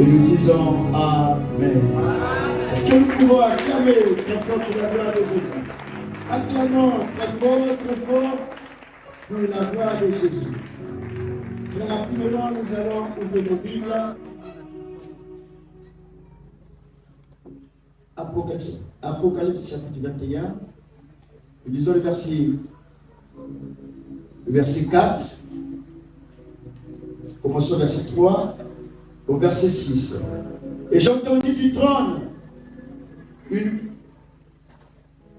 Et nous disons Amen. Est-ce que nous pouvons acclamer très fort pour la gloire de Jésus? Acclamons très fort pour la gloire de Jésus. Très rapidement, nous allons ouvrir nos Bibles. Apocalypse chapitre 21. Nous lisons le verset 4. Commençons au verset 3 au verset 6. Et j'entendis du trône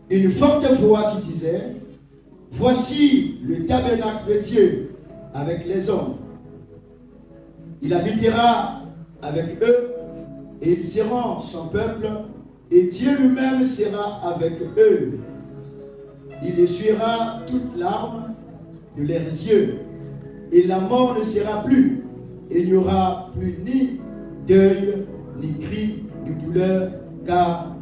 une forte voix qui disait: voici le tabernacle de Dieu avec les hommes. Il habitera avec eux et ils seront son peuple et Dieu lui-même sera avec eux. Il essuiera toute larme de leurs yeux et la mort ne sera plus. Il n'y aura plus ni deuil, ni cri, ni douleur, car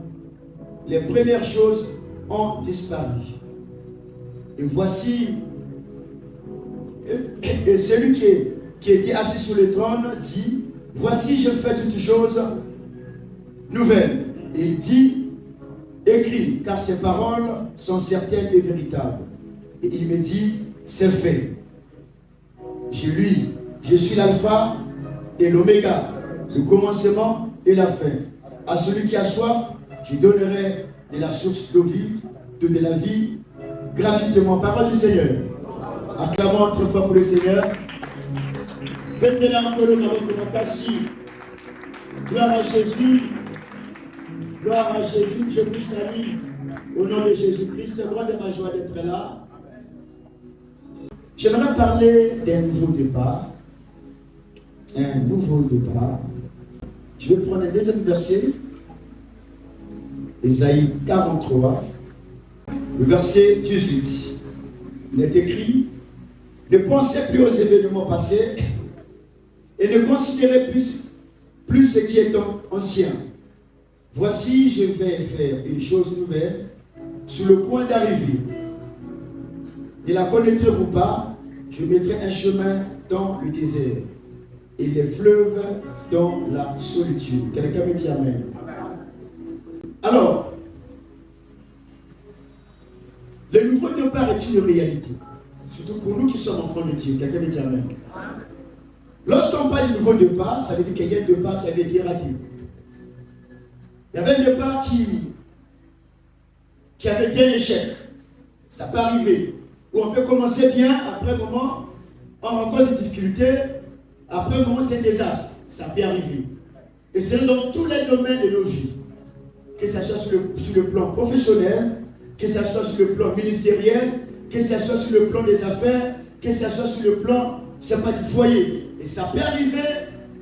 les premières choses ont disparu. Et voici, et celui qui était assis sur le trône dit: voici, je fais toutes choses nouvelles. Et il dit: écris, car ces paroles sont certaines et véritables. Et il me dit: c'est fait. Je suis l'alpha et l'oméga, le commencement et la fin. À celui qui a soif, je donnerai de la source d'eau vive, de la vie, gratuitement. Parole du Seigneur. Acclamons très fort pour le Seigneur. Gloire à Jésus. Gloire à Jésus. Je vous salue au nom de Jésus-Christ. C'est vraiment de ma joie d'être là. J'aimerais parler d'un nouveau départ. Un nouveau départ. Je vais prendre un deuxième verset. Ésaïe 43, le verset 18. Il est écrit: ne pensez plus aux événements passés et ne considérez plus ce qui est ancien. Voici, je vais faire une chose nouvelle sur le point d'arriver. Ne la connaîtrez-vous pas? Je mettrai un chemin dans le désert et les fleuves dans la solitude. Quelqu'un me dit Amen. Alors, le nouveau départ est une réalité. Surtout pour nous qui sommes enfants de Dieu. Quelqu'un me dit Amen. Lorsqu'on parle du nouveau départ, ça veut dire qu'il y a un départ qui avait été raté. Il y avait un départ qui avait été un échec. Ça peut arriver. Où on peut commencer bien, après un moment, on rencontre des difficultés, après un moment, c'est un désastre. Ça peut arriver. Et c'est dans tous les domaines de nos vies. Que ce soit sur le plan professionnel, que ce soit sur le plan ministériel, que ce soit sur le plan des affaires, que ce soit sur le plan, je sais pas, du foyer. Et ça peut arriver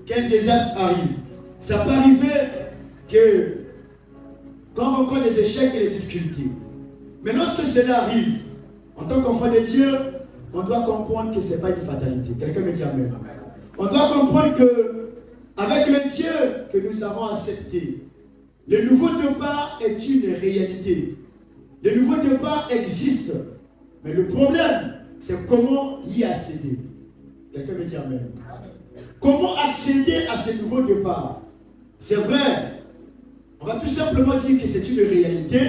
qu'un désastre arrive. Ça peut arriver que quand on rencontre des échecs et des difficultés. Mais lorsque cela arrive, en tant qu'enfant de Dieu, on doit comprendre que ce n'est pas une fatalité. Quelqu'un me dit Amen. On doit comprendre que, avec le Dieu que nous avons accepté, le nouveau départ est une réalité. Le nouveau départ existe. Mais le problème, c'est comment y accéder. Quelqu'un me dit Amen. Comment accéder à ce nouveau départ? C'est vrai, on va tout simplement dire que c'est une réalité.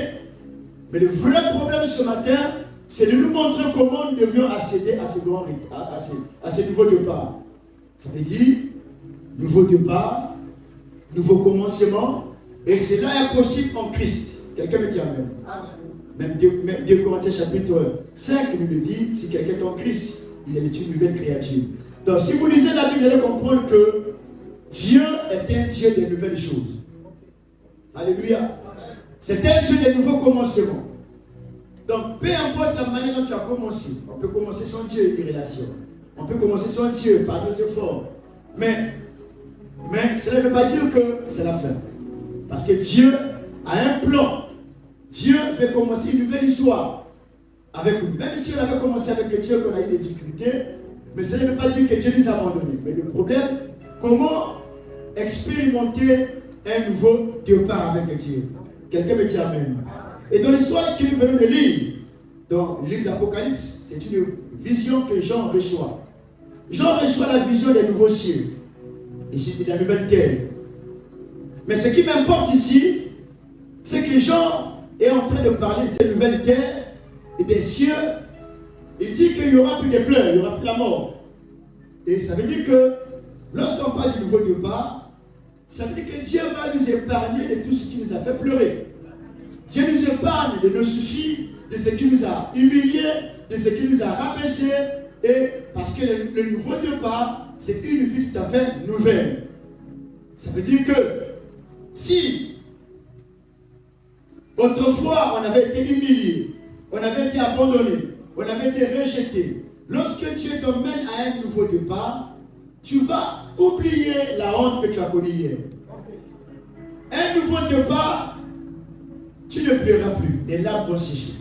Mais le vrai problème ce matin, c'est de nous montrer comment nous devions accéder à ce nouveau départ. Ça veut dire, nouveau départ, nouveau commencement, et cela est possible en Christ. Quelqu'un me dit Amen. Même 2 Corinthiens chapitre 5 nous le dit: si quelqu'un est en Christ, il est une nouvelle créature. Donc si vous lisez la Bible, vous allez comprendre que Dieu est un Dieu de nouvelles choses. Alléluia. C'est un Dieu de nouveaux commencements. Donc peu importe la manière dont tu as commencé, on peut commencer sans Dieu une relation. On peut commencer sans Dieu par nos efforts. Mais cela ne veut pas dire que c'est la fin. Parce que Dieu a un plan. Dieu veut commencer une nouvelle histoire avec nous. Même si on avait commencé avec Dieu, qu'on a eu des difficultés, mais cela ne veut pas dire que Dieu nous a abandonnés. Mais le problème, comment expérimenter un nouveau départ avec Dieu? Quelqu'un me dit Amen. Et dans l'histoire que nous venons de lire, dans le livre d'Apocalypse, c'est une vision que Jean reçoit. Jean reçoit la vision des nouveaux cieux et de la nouvelle terre. Mais ce qui m'importe ici, c'est que Jean est en train de parler de cette nouvelle terre et des cieux. Il dit qu'il n'y aura plus de pleurs, il n'y aura plus la mort. Et ça veut dire que lorsqu'on parle du nouveau départ, ça veut dire que Dieu va nous épargner de tout ce qui nous a fait pleurer. Dieu nous épargne de nos soucis, de ce qui nous a humiliés, de ce qui nous a rabaissés. Et parce que le nouveau départ, c'est une vie tout à fait nouvelle. Ça veut dire que si autrefois on avait été humilié, on avait été abandonné, on avait été rejeté, lorsque Dieu t'emmène à un nouveau départ, tu vas oublier la honte que tu as connue hier. Un nouveau départ, tu ne pleureras plus, les larmes vont sécher.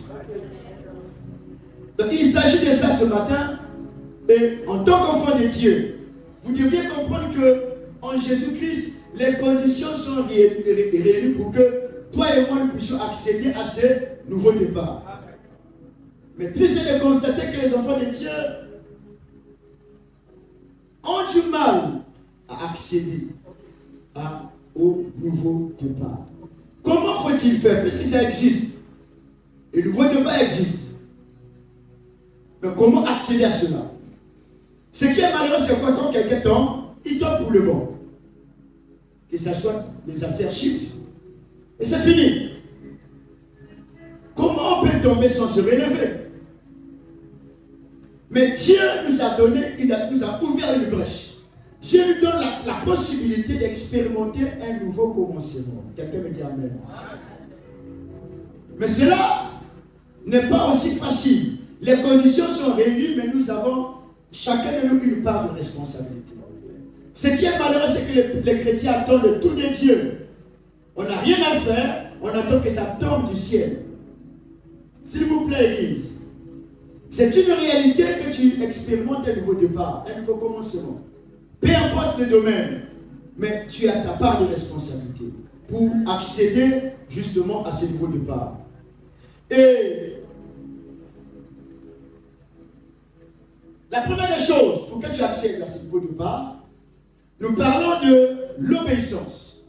Donc il s'agit de ça ce matin, et en tant qu'enfant de Dieu, vous devriez comprendre que en Jésus-Christ, les conditions sont réunies pour que toi et moi nous puissions accéder à ce nouveau départ. Mais triste est de constater que les enfants de Dieu ont du mal à accéder au nouveau départ. Comment faut-il faire? Puisque ça existe. Le nouveau départ existe. Mais comment accéder à cela? Ce qui est malheureux, c'est quoi? Quand quelqu'un tombe, il tombe pour le bon. Que ce soit des affaires chiffres. Et c'est fini. Comment on peut tomber sans se relever? Mais Dieu nous a donné, nous a ouvert une brèche. Dieu nous donne la possibilité d'expérimenter un nouveau commencement. Quelqu'un me dit Amen. Mais cela n'est pas aussi facile. Les conditions sont réunies, mais nous avons chacun de nous une part de responsabilité. Ce qui est malheureux, c'est que les chrétiens attendent tout de Dieu. On n'a rien à faire, on attend que ça tombe du ciel. S'il vous plaît, Église. C'est une réalité que tu expérimentes un nouveau départ, un nouveau commencement. Peu importe le domaine, mais tu as ta part de responsabilité pour accéder justement à ce nouveau départ. Et la première des choses pour que tu accèdes à ce nouveau départ, nous parlons de l'obéissance.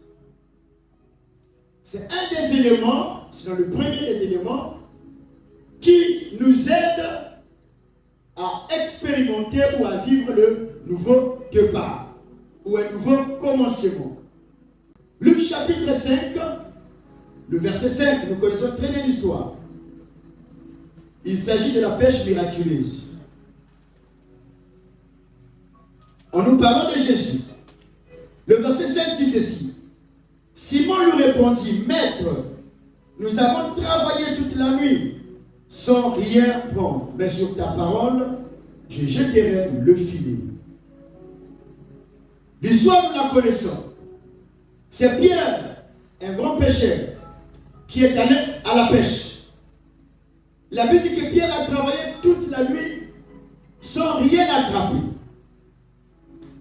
C'est un des éléments, c'est le premier des éléments qui nous aide à expérimenter ou à vivre le nouveau départ ou un nouveau commencement. Luc chapitre 5, le verset 5, nous connaissons très bien l'histoire. Il s'agit de la pêche miraculeuse. En nous parlant de Jésus, le verset 5 dit ceci. Simon lui répondit, Maître, nous avons travaillé toute la nuit sans rien prendre, mais sur ta parole, je jeterai le filet. L'histoire, nous la connaissons. C'est Pierre, un grand pêcheur, qui est allé à la pêche. La Bible dit que Pierre a travaillé toute la nuit sans rien attraper.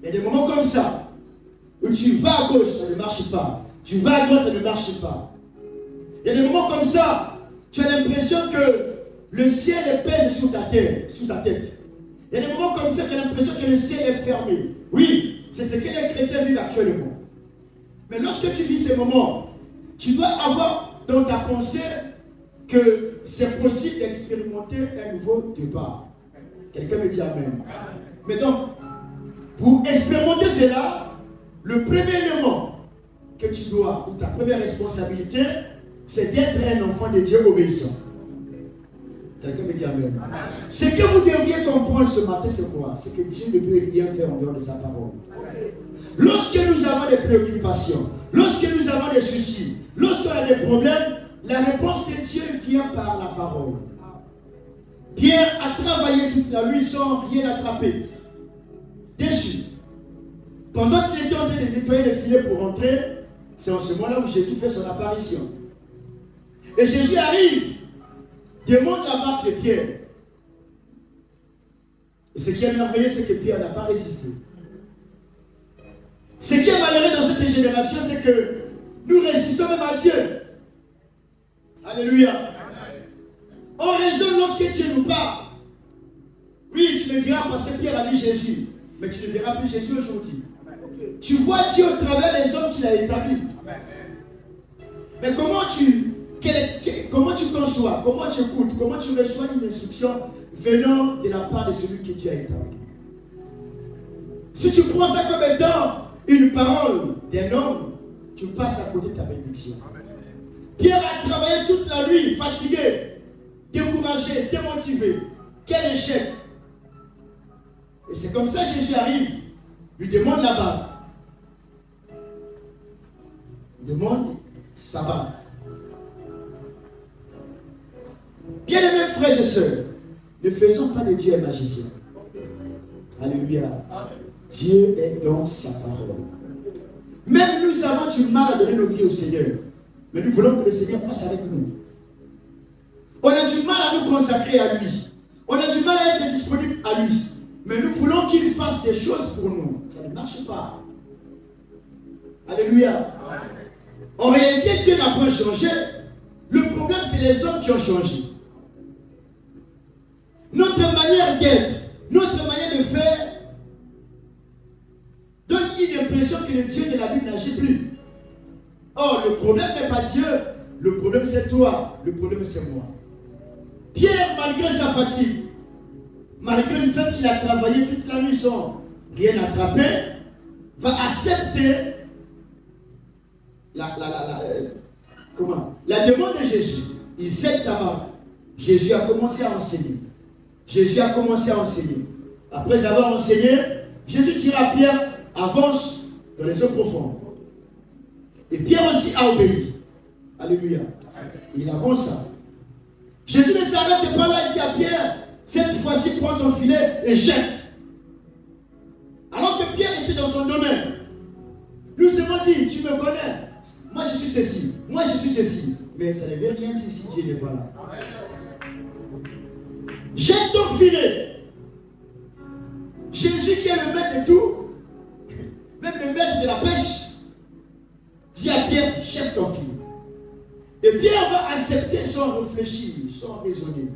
Il y a des moments comme ça, où tu vas à gauche, ça ne marche pas. Tu vas à droite, ça ne marche pas. Il y a des moments comme ça, tu as l'impression que le ciel pèse sur ta tête. Il y a des moments comme ça, tu as l'impression que le ciel est fermé. Oui, c'est ce que les chrétiens vivent actuellement. Mais lorsque tu vis ces moments, tu dois avoir dans ta pensée que c'est possible d'expérimenter un nouveau départ. Quelqu'un me dit Amen. Mais donc, pour expérimenter cela, le premier élément que tu dois, ou ta première responsabilité, c'est d'être un enfant de Dieu obéissant. Quelqu'un me dit Amen. Ce que vous devriez comprendre ce matin, c'est quoi? C'est que Dieu ne peut rien faire en dehors de sa parole. Lorsque nous avons des préoccupations, lorsque nous avons des soucis, lorsqu'on a des problèmes, la réponse de Dieu vient par la parole. Pierre a travaillé toute la nuit sans rien attraper. Déçu. Pendant qu'il était en train de nettoyer les filets pour rentrer, c'est en ce moment-là où Jésus fait son apparition. Et Jésus arrive, demande la marque de Pierre. Et ce qui est merveilleux, c'est que Pierre n'a pas résisté. Ce qui est malheureux dans cette génération, c'est que nous résistons même à Dieu. Alléluia. On raisonne lorsque Dieu nous parle. Oui, tu me diras parce que Pierre a vu Jésus. Mais tu ne verras plus Jésus aujourd'hui. Tu vois Dieu au travers des hommes qu'il a établis. Mais comment tu conçois, comment tu écoutes, comment tu reçois une instruction venant de la part de celui que Dieu a établi? Si tu prends ça comme étant une parole d'un homme, tu passes à côté de ta bénédiction. Pierre a travaillé toute la nuit, fatigué, découragé, démotivé. Quel échec! Et c'est comme ça que Jésus arrive, lui demande la barque. Demande sa barque. Bien-aimés frères et sœurs, ne faisons pas de Dieu un magicien. Alléluia. Dieu est dans sa parole. Même nous avons du mal à donner nos vies au Seigneur. Mais nous voulons que le Seigneur fasse avec nous. On a du mal à nous consacrer à lui. On a du mal à être disponible à lui. Mais nous voulons qu'il fasse des choses pour nous. Ça ne marche pas. Alléluia. En réalité, Dieu n'a pas changé. Le problème, c'est les hommes qui ont changé. Notre manière d'être, notre manière de faire donne une impression que le Dieu de la Bible n'agit plus. Or, le problème n'est pas Dieu, le problème c'est toi, le problème c'est moi. Pierre, malgré sa fatigue, malgré le fait qu'il a travaillé toute la nuit sans rien attraper, va accepter la demande de Jésus. Il cède sa barque. Jésus a commencé à enseigner. Jésus a commencé à enseigner. Après avoir enseigné, Jésus tira Pierre, avance dans les eaux profondes. Et Pierre aussi a obéi. Alléluia. Il avance. Jésus ne s'arrête pas là, il dit à Pierre, cette fois-ci prends ton filet et jette. Alors que Pierre était dans son domaine. Nous avons dit, tu me connais. Moi je suis ceci. Moi je suis ceci. Mais ça ne veut rien dire si Dieu n'est pas là. Jette ton filet. Jésus qui est le maître de tout, même le maître de la pêche, dit à Pierre, jette ton filet. Et Pierre va accepter sans réfléchir, sans raisonner.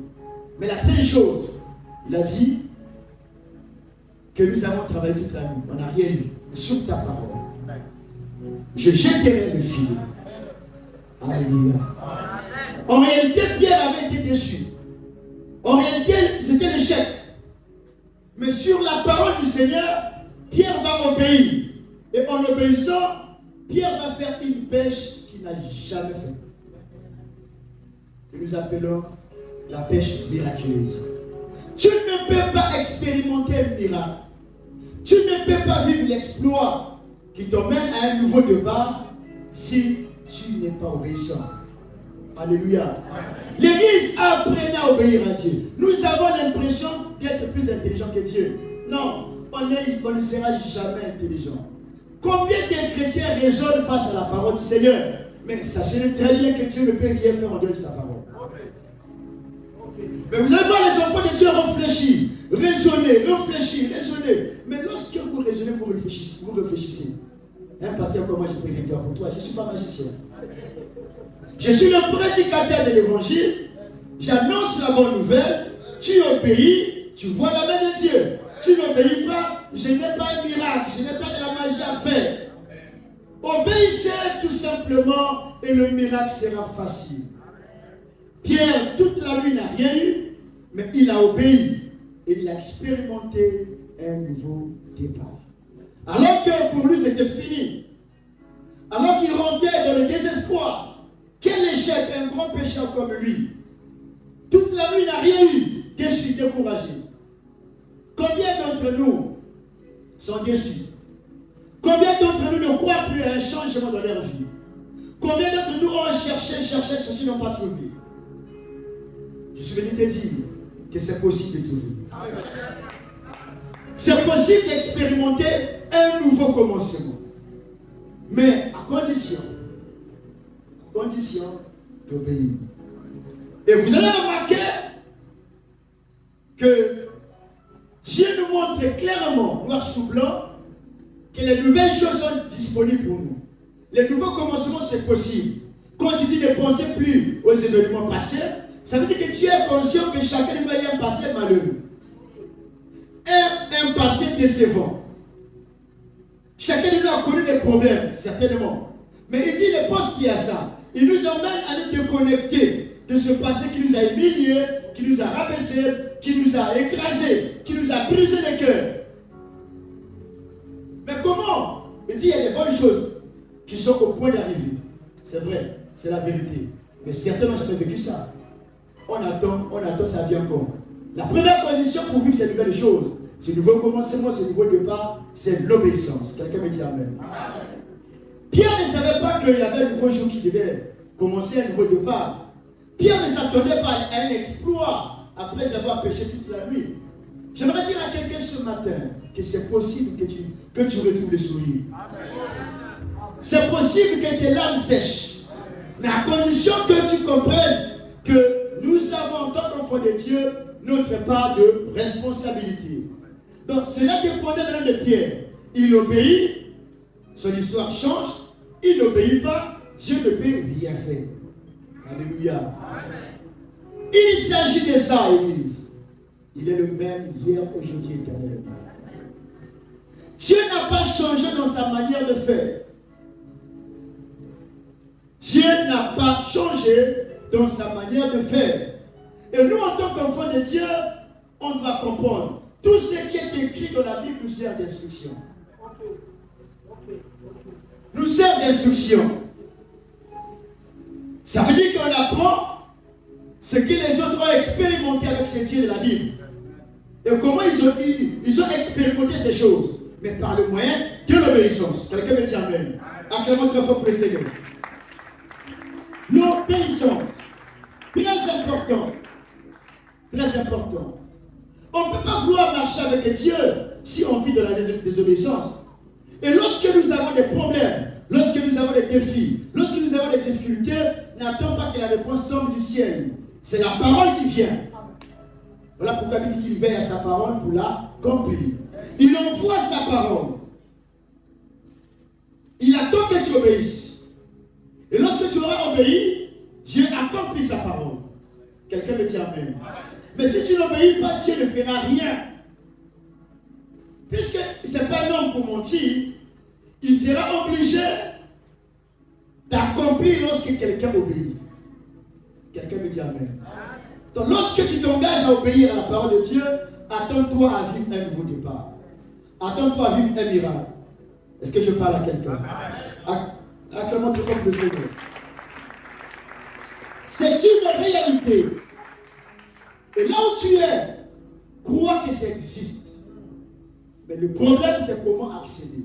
Mais la seule chose, il a dit que nous avons travaillé toute la nuit. On n'a rien eu. Sur ta parole, je jetterai le filet. Alléluia. En réalité, Pierre avait été déçu. En réalité, c'était l'échec. Mais sur la parole du Seigneur, Pierre va obéir. Et en obéissant, Pierre va faire une pêche qu'il n'a jamais faite. Et nous appelons la pêche miraculeuse. Tu ne peux pas expérimenter un miracle. Tu ne peux pas vivre l'exploit qui t'emmène à un nouveau départ si tu n'es pas obéissant. Alléluia. L'Église apprenait à obéir à Dieu. Nous avons l'impression d'être plus intelligents que Dieu. Non, on ne sera jamais intelligent. Combien de chrétiens raisonnent face à la parole du Seigneur? Mais sachez très bien que Dieu ne peut rien faire en dehors de sa parole. Mais vous allez voir les enfants de Dieu réfléchir, réfléchir. Mais lorsque vous raisonnez, vous réfléchissez. Un pasteur comme moi, je peux rien faire pour toi. Je ne suis pas magicien. Je suis le prédicateur de l'évangile. J'annonce la bonne nouvelle. Tu obéis, tu vois la main de Dieu. Tu n'obéis pas, je n'ai pas un miracle, je n'ai pas de la magie à faire. Obéissez tout simplement et le miracle sera facile. Pierre, toute la nuit, n'a rien eu, mais il a obéi et il a expérimenté un nouveau départ. Alors que pour lui, c'était fini. Alors qu'il rentrait dans le désespoir. Quel échec, un grand pécheur comme lui. Toute la nuit, n'a rien eu, déçu, découragé. Combien d'entre nous sont déçus? Combien d'entre nous ne croient plus à un changement dans leur vie? Combien d'entre nous ont cherché, n'ont pas trouvé? Je suis venu te dire que c'est possible de trouver. C'est possible d'expérimenter un nouveau commencement. Mais à condition d'obéir. Et vous allez remarquer que Dieu nous montre clairement, noir sous blanc, que les nouvelles choses sont disponibles pour nous. Les nouveaux commencements, c'est possible. Quand tu dis ne pensez plus aux événements passés, ça veut dire que tu es conscient que chacun de nous a un passé malheureux. Un passé décevant. Chacun de nous a connu des problèmes, certainement. Mais il dit, il ne pense plus à ça. Il nous emmène à nous déconnecter de ce passé qui nous a humiliés, qui nous a rabaissés, qui nous a écrasés, qui nous a brisé les cœurs. Mais comment? Il dit, il y a des bonnes choses qui sont au point d'arriver. C'est vrai, c'est la vérité. Mais certains n'ont jamais vécu ça. On attend, ça vient encore. La première condition pour vivre ces nouvelles choses, ce nouveau commencement, ce nouveau départ, c'est l'obéissance. Quelqu'un me dit Amen. Amen. Pierre ne savait pas qu'il y avait un nouveau jour qui devait commencer, un nouveau départ. Pierre ne s'attendait pas à un exploit après avoir péché toute la nuit. J'aimerais dire à quelqu'un ce matin que c'est possible que tu retrouves le sourire. C'est possible que tes larmes sèchent. Mais à condition que tu comprennes que nous avons en tant qu'enfants de Dieu notre part de responsabilité. Donc cela dépendait maintenant de Pierre. Il obéit, son histoire change. Il n'obéit pas, Dieu ne peut rien faire. Alléluia. Il s'agit de ça, Église. Il est le même hier, aujourd'hui, éternellement. Dieu n'a pas changé dans sa manière de faire. Dieu n'a pas changé dans sa manière de faire. Et nous, en tant qu'enfants de Dieu, on doit comprendre. Tout ce qui est écrit dans la Bible nous sert d'instruction. Nous sert d'instruction. Ça veut dire qu'on apprend ce que les autres ont expérimenté avec ces dieux de la Bible. Et comment ils ont expérimenté ces choses. Mais par le moyen de l'obéissance. Quelqu'un me dit Amen. Acclamons très fort pour le Seigneur. L'obéissance. Très important. Très important. On ne peut pas vouloir marcher avec Dieu si on vit de la désobéissance. Et lorsque nous avons des problèmes, lorsque nous avons des défis, lorsque nous avons des difficultés, n'attends pas que la réponse tombe du ciel. C'est la parole qui vient. Voilà pourquoi il dit qu'il veille à sa parole pour l'accomplir. Il envoie sa parole. Il attend que tu obéisses. Et lorsque tu auras obéi, Dieu accomplit sa parole. Quelqu'un me dit Amen. Mais si tu n'obéis pas, Dieu ne fera rien. Puisque ce n'est pas un homme pour mentir, il sera obligé d'accomplir lorsque quelqu'un obéit. Quelqu'un me dit Amen. Donc lorsque tu t'engages à obéir à la parole de Dieu, attends-toi à vivre un nouveau départ. Attends-toi à vivre un miracle. Est-ce que je parle à quelqu'un? Acclamons très fort le Seigneur. C'est une réalité. Et là où tu es, crois que ça existe. Mais le problème, c'est comment accéder.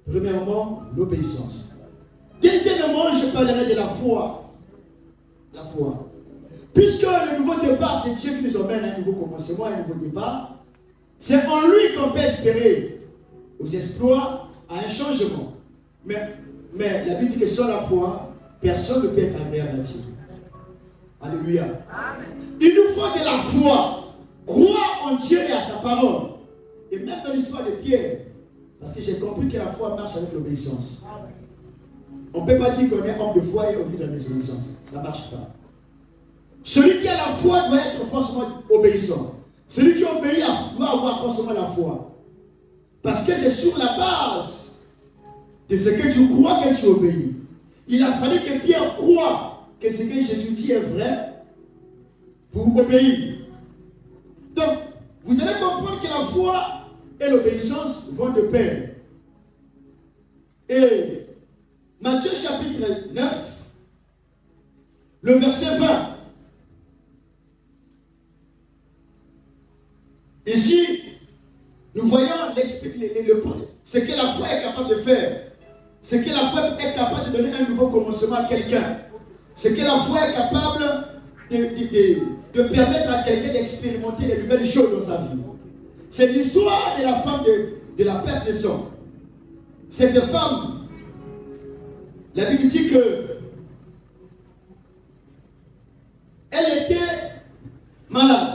Premièrement, l'obéissance. Deuxièmement, je parlerai de la foi. La foi. Puisque le nouveau départ, c'est Dieu qui nous emmène à un nouveau commencement, à un nouveau départ, c'est en lui qu'on peut espérer aux exploits, à un changement. Mais la Bible dit que sans la foi, personne ne peut être agréable à Dieu. Alléluia. Amen. Il nous faut de la foi. Croire en Dieu et à sa parole. Et même dans l'histoire de Pierre, parce que j'ai compris que la foi marche avec l'obéissance. On ne peut pas dire qu'on est homme de foi et on vit dans la désobéissance. Ça ne marche pas. Celui qui a la foi doit être forcément obéissant. Celui qui obéit doit avoir forcément la foi. Parce que c'est sur la base de ce que tu crois que tu obéis. Il a fallu que Pierre croie que ce que Jésus dit est vrai pour obéir. Donc, vous allez comprendre que la foi et l'obéissance vont de pair. Et Matthieu chapitre 9, le verset 20. Ici, nous voyons ce que la foi est capable de faire. Ce que la foi est capable de donner un nouveau commencement à quelqu'un. Ce que la foi est capable de permettre à quelqu'un d'expérimenter de nouvelles choses dans sa vie. C'est l'histoire de la femme de la perte de sang. Cette femme, la Bible dit que elle était malade.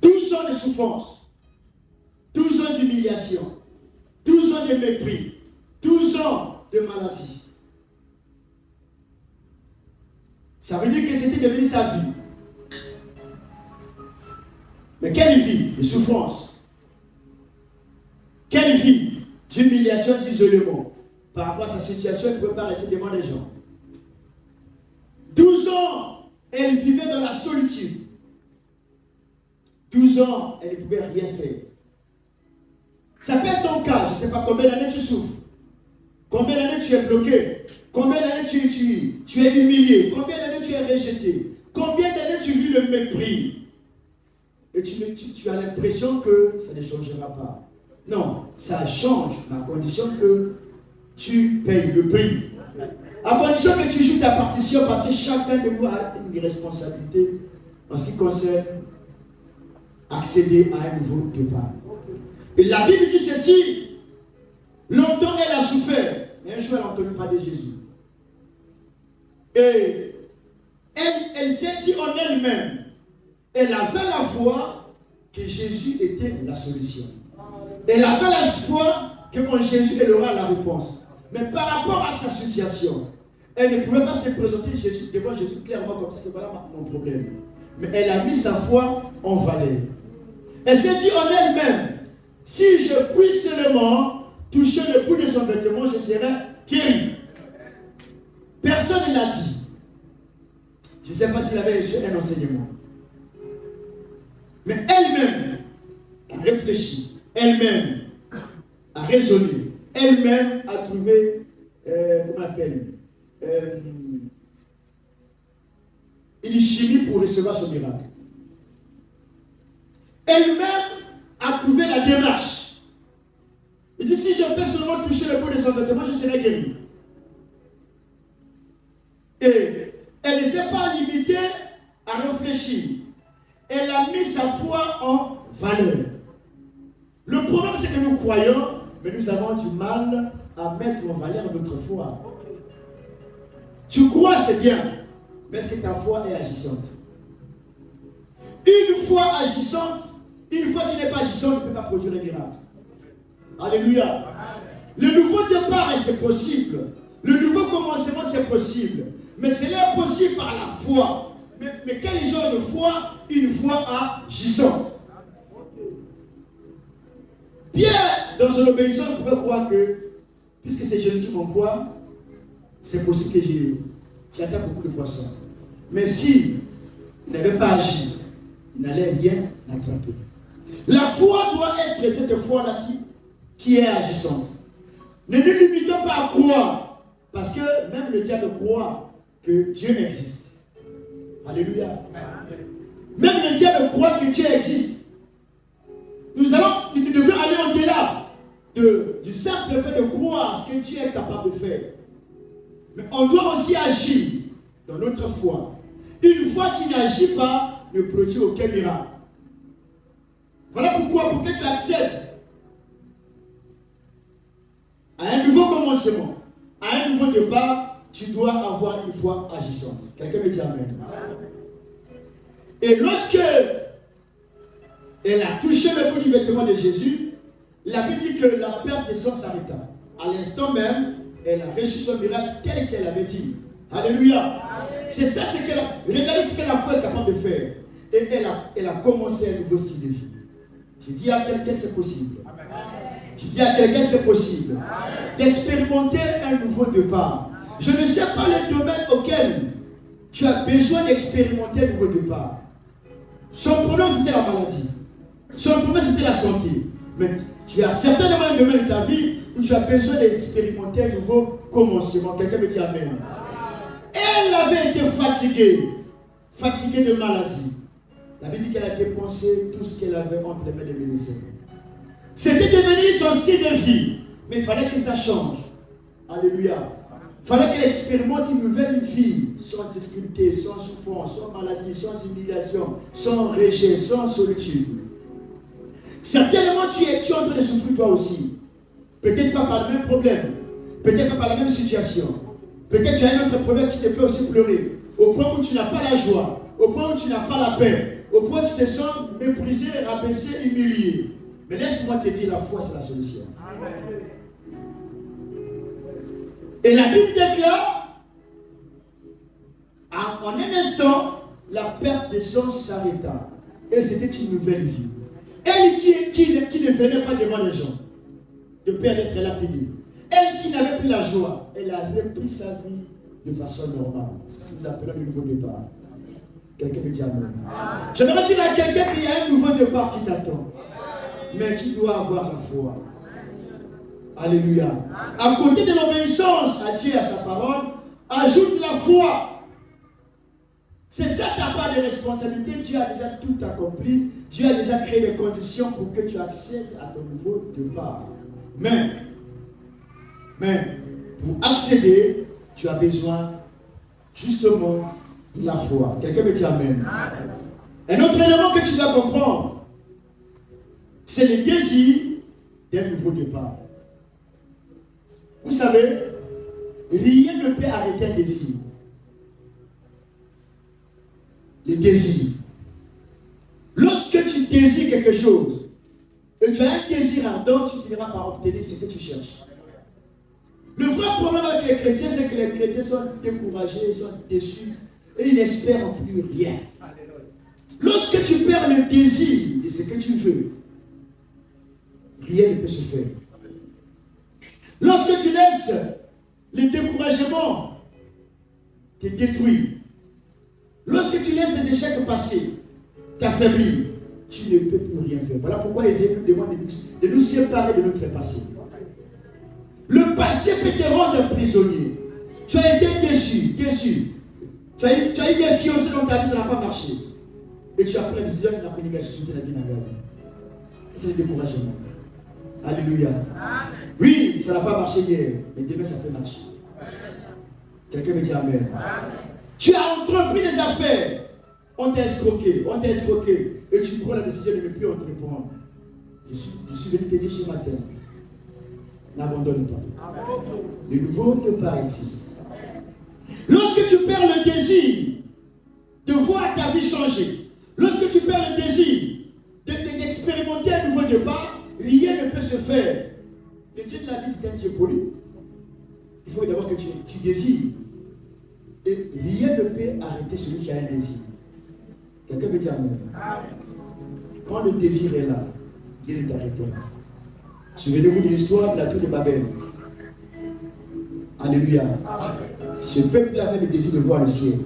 12 ans de souffrance, 12 ans d'humiliation, 12 ans de mépris, 12 ans de maladie. Ça veut dire que c'était devenu sa vie. Mais quelle vie de souffrance. Quelle vie d'humiliation, d'isolement. Par rapport à sa situation, elle ne pouvait pas rester devant les gens. 12 ans, elle vivait dans la solitude. 12 ans, elle ne pouvait rien faire. Ça peut être ton cas, je ne sais pas combien d'années tu souffres. Combien d'années tu es bloqué. Combien d'années tu es humilié. Combien d'années tu es rejeté. Combien d'années tu vis le mépris. Et tu as l'impression que ça ne changera pas. Non, ça change à condition que tu payes le prix. À condition que tu joues ta partition, parce que chacun de nous a une responsabilité en ce qui concerne accéder à un nouveau départ. Et la Bible dit ceci, longtemps elle a souffert, mais un jour elle n'a entendu parler de Jésus. Et elle s'est dit en elle-même, elle avait la foi que Jésus était la solution. Elle avait l'espoir que mon Jésus elle aura la réponse. Mais par rapport à sa situation, elle ne pouvait pas se présenter devant Jésus clairement comme ça, que voilà mon problème. Mais elle a mis sa foi en valeur. Elle s'est dit en elle-même, si je puis seulement toucher le bout de son vêtement, je serai guéri. Personne ne l'a dit. Je ne sais pas s'il avait reçu un enseignement. Mais elle-même a réfléchi, elle-même a raisonné, elle-même a trouvé, comment on appelle, une chimie pour recevoir son miracle. Elle-même a trouvé la démarche. Il dit, si je peux seulement toucher le bout de son vêtement, je serai guéri. Et elle ne s'est pas limitée à réfléchir. Elle a mis sa foi en valeur. Le problème, c'est que nous croyons, mais nous avons du mal à mettre en valeur notre foi. Tu crois, c'est bien, mais est-ce que ta foi est agissante? Une foi agissante, une foi qui n'est pas agissante, ne peut pas produire un miracle. Alléluia. Le nouveau départ, c'est possible. Le nouveau commencement, c'est possible. Mais c'est là possible par la foi. Mais quel genre de foi? Une foi agissante. Pierre, dans son obéissance, pouvait croire que, puisque c'est Jésus qui m'envoie, c'est possible que j'attrape beaucoup de poissons. Mais s'il n'avait pas agi, il n'allait rien attraper. La foi doit être cette foi-là qui est agissante. Ne nous limitons pas à croire, parce que même le diable croit que Dieu existe. Alléluia. Même le diable croit que Dieu existe. Nous devons aller au-delà du simple fait de croire ce que Dieu est capable de faire. Mais on doit aussi agir dans notre foi. Une foi qui n'agit pas ne produit aucun miracle. Voilà pourquoi, pour que tu accèdes à un nouveau commencement, à un nouveau départ, tu dois avoir une foi agissante. Quelqu'un me dit Amen. Et lorsque elle a touché le bout du vêtement de Jésus, la Bible dit que la perte de sang s'arrêta. À l'instant même, elle a reçu son miracle tel qu'elle avait dit. Alléluia. C'est ça ce qu'elle a. Regardez ce que la foi est capable de faire. Et elle a commencé un nouveau style de vie. Je dis à quelqu'un c'est possible. Je dis à quelqu'un c'est possible. D'expérimenter un nouveau départ. Je ne sais pas le domaine auquel tu as besoin d'expérimenter un nouveau départ. Son problème c'était la maladie. Son problème c'était la santé. Mais tu as certainement un domaine de ta vie où tu as besoin d'expérimenter un nouveau commencement. Quelqu'un me dit Amen. Elle avait été fatiguée de maladie. La Bible dit qu'elle a dépensé tout ce qu'elle avait entre les mains des médecins. C'était devenu son style de vie. Mais il fallait que ça change. Alléluia. Il fallait qu'elle expérimente une nouvelle vie, sans difficulté, sans souffrance, sans maladie, sans humiliation, sans rejet, sans solitude. Certainement, tu es en train de souffrir toi aussi. Peut-être pas par le même problème, peut-être pas par la même situation. Peut-être tu as un autre problème qui te fait aussi pleurer. Au point où tu n'as pas la joie, au point où tu n'as pas la paix, au point où tu te sens méprisé, rabaissé, humilié. Mais laisse-moi te dire, la foi c'est la solution. Amen. Et la Bible déclare, en un instant, la perte de sang s'arrêta. Et c'était une nouvelle vie. Elle qui ne venait pas devant les gens. de père d'être lapidé. Elle qui n'avait plus la joie, elle a repris sa vie de façon normale. C'est ce que nous appelons le nouveau départ. Quelqu'un me dit amen. Je vais dire à quelqu'un qu'il y a un nouveau départ qui t'attend. Mais tu dois avoir la foi. Alléluia. À côté de l'obéissance à Dieu et à sa parole, ajoute la foi. C'est ça ta part de responsabilité. Dieu a déjà tout accompli. Dieu a déjà créé les conditions pour que tu accèdes à ton nouveau départ. Mais, pour accéder, tu as besoin justement de la foi. Quelqu'un me dit amen. Un autre élément que tu dois comprendre, c'est le désir d'un nouveau départ. Vous savez, rien ne peut arrêter un désir. Le désir. Lorsque tu désires quelque chose, et tu as un désir ardent, tu finiras par obtenir ce que tu cherches. Le vrai problème avec les chrétiens, c'est que les chrétiens sont découragés, sont déçus, et ils n'espèrent plus rien. Lorsque tu perds le désir de ce que tu veux, rien ne peut se faire. Lorsque tu laisses le découragement te détruire, lorsque tu laisses tes échecs passer, t'affaiblir, tu ne peux plus rien faire. Voilà pourquoi Ésaïe nous demande de nous séparer de notre passé. Le passé peut te rendre prisonnier. Tu as été déçu. Tu as eu des fiancés dans ta vie, ça n'a pas marché. Et tu as pris la décision de la communication sur la vie d'Abraham. C'est le découragement. Alléluia. Oui, ça n'a pas marché hier, mais demain ça peut marcher. Quelqu'un me dit amen. Tu as entrepris des affaires. On t'a escroqué, et tu prends la décision de ne plus entreprendre. Je suis venu te dire ce matin, n'abandonne pas. Le nouveau départ existe. Lorsque tu perds le désir de voir ta vie changer, lorsque tu perds le désir d'expérimenter un nouveau départ, rien ne peut se faire. Le Dieu de la vie, c'est un Dieu poli. Il faut d'abord que tu désires. Et rien ne peut arrêter celui qui a un désir. Quelqu'un me dit amen. Quand le désir est là, il est arrêté. Souvenez-vous de l'histoire de la tour de Babel. Alléluia. Ce peuple avait le désir de voir le ciel.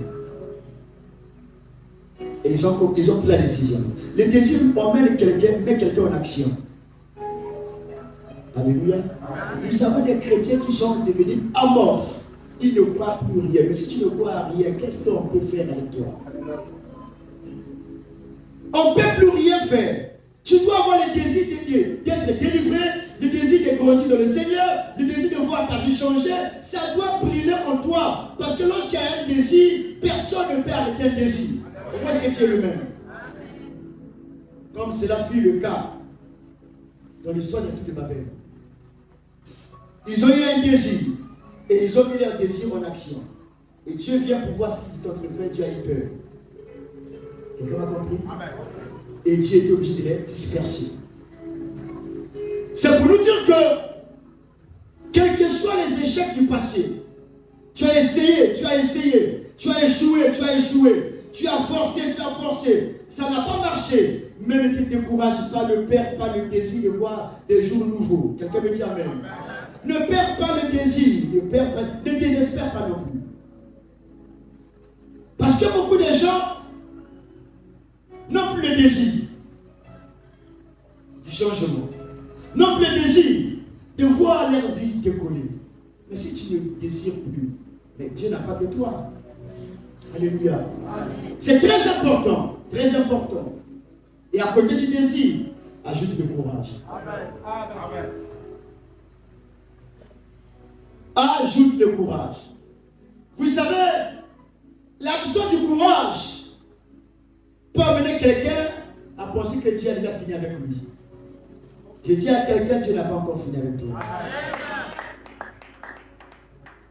Et ils ont pris la décision. Le désir emmène quelqu'un, met quelqu'un en action. Alléluia. Nous avons des chrétiens qui sont devenus amorphes. Ils ne croient plus rien. Mais si tu ne crois à rien, qu'est-ce qu'on peut faire avec toi? On ne peut plus rien faire. Tu dois avoir le désir d'être délivré, le désir de grandir dans le Seigneur, le désir de voir ta vie changer. Ça doit brûler en toi. Parce que lorsqu'il y a un désir, personne ne peut arrêter un désir. Pourquoi est-ce que tu es le même? Comme cela fut le cas dans l'histoire de la tour de Babel. Ils ont eu un désir et ils ont mis leur désir en action. Et Dieu vient pour voir ce qu'ils sont en train de faire. Dieu a eu peur. Quelqu'un a compris? Amen. Et Dieu était obligé de les disperser. C'est pour nous dire que, quels que soient les échecs du passé, tu as essayé, tu as échoué, tu as forcé, ça n'a pas marché. Mais ne te décourage pas, ne perds pas le désir de voir des jours nouveaux. Quelqu'un me dit amen. Ne perds pas le désir, ne désespère pas non plus. Parce que beaucoup de gens n'ont plus le désir du changement, n'ont plus le désir de voir leur vie décoller. Mais si tu ne désires plus, mais Dieu n'a pas que toi. Alléluia. C'est très important, très important. Et à côté du désir, ajoute le courage. Amen. Ajoute le courage. Vous savez, l'absence du courage peut amener quelqu'un à penser que Dieu a déjà fini avec lui. Je dis à quelqu'un, Dieu n'a pas encore fini avec toi.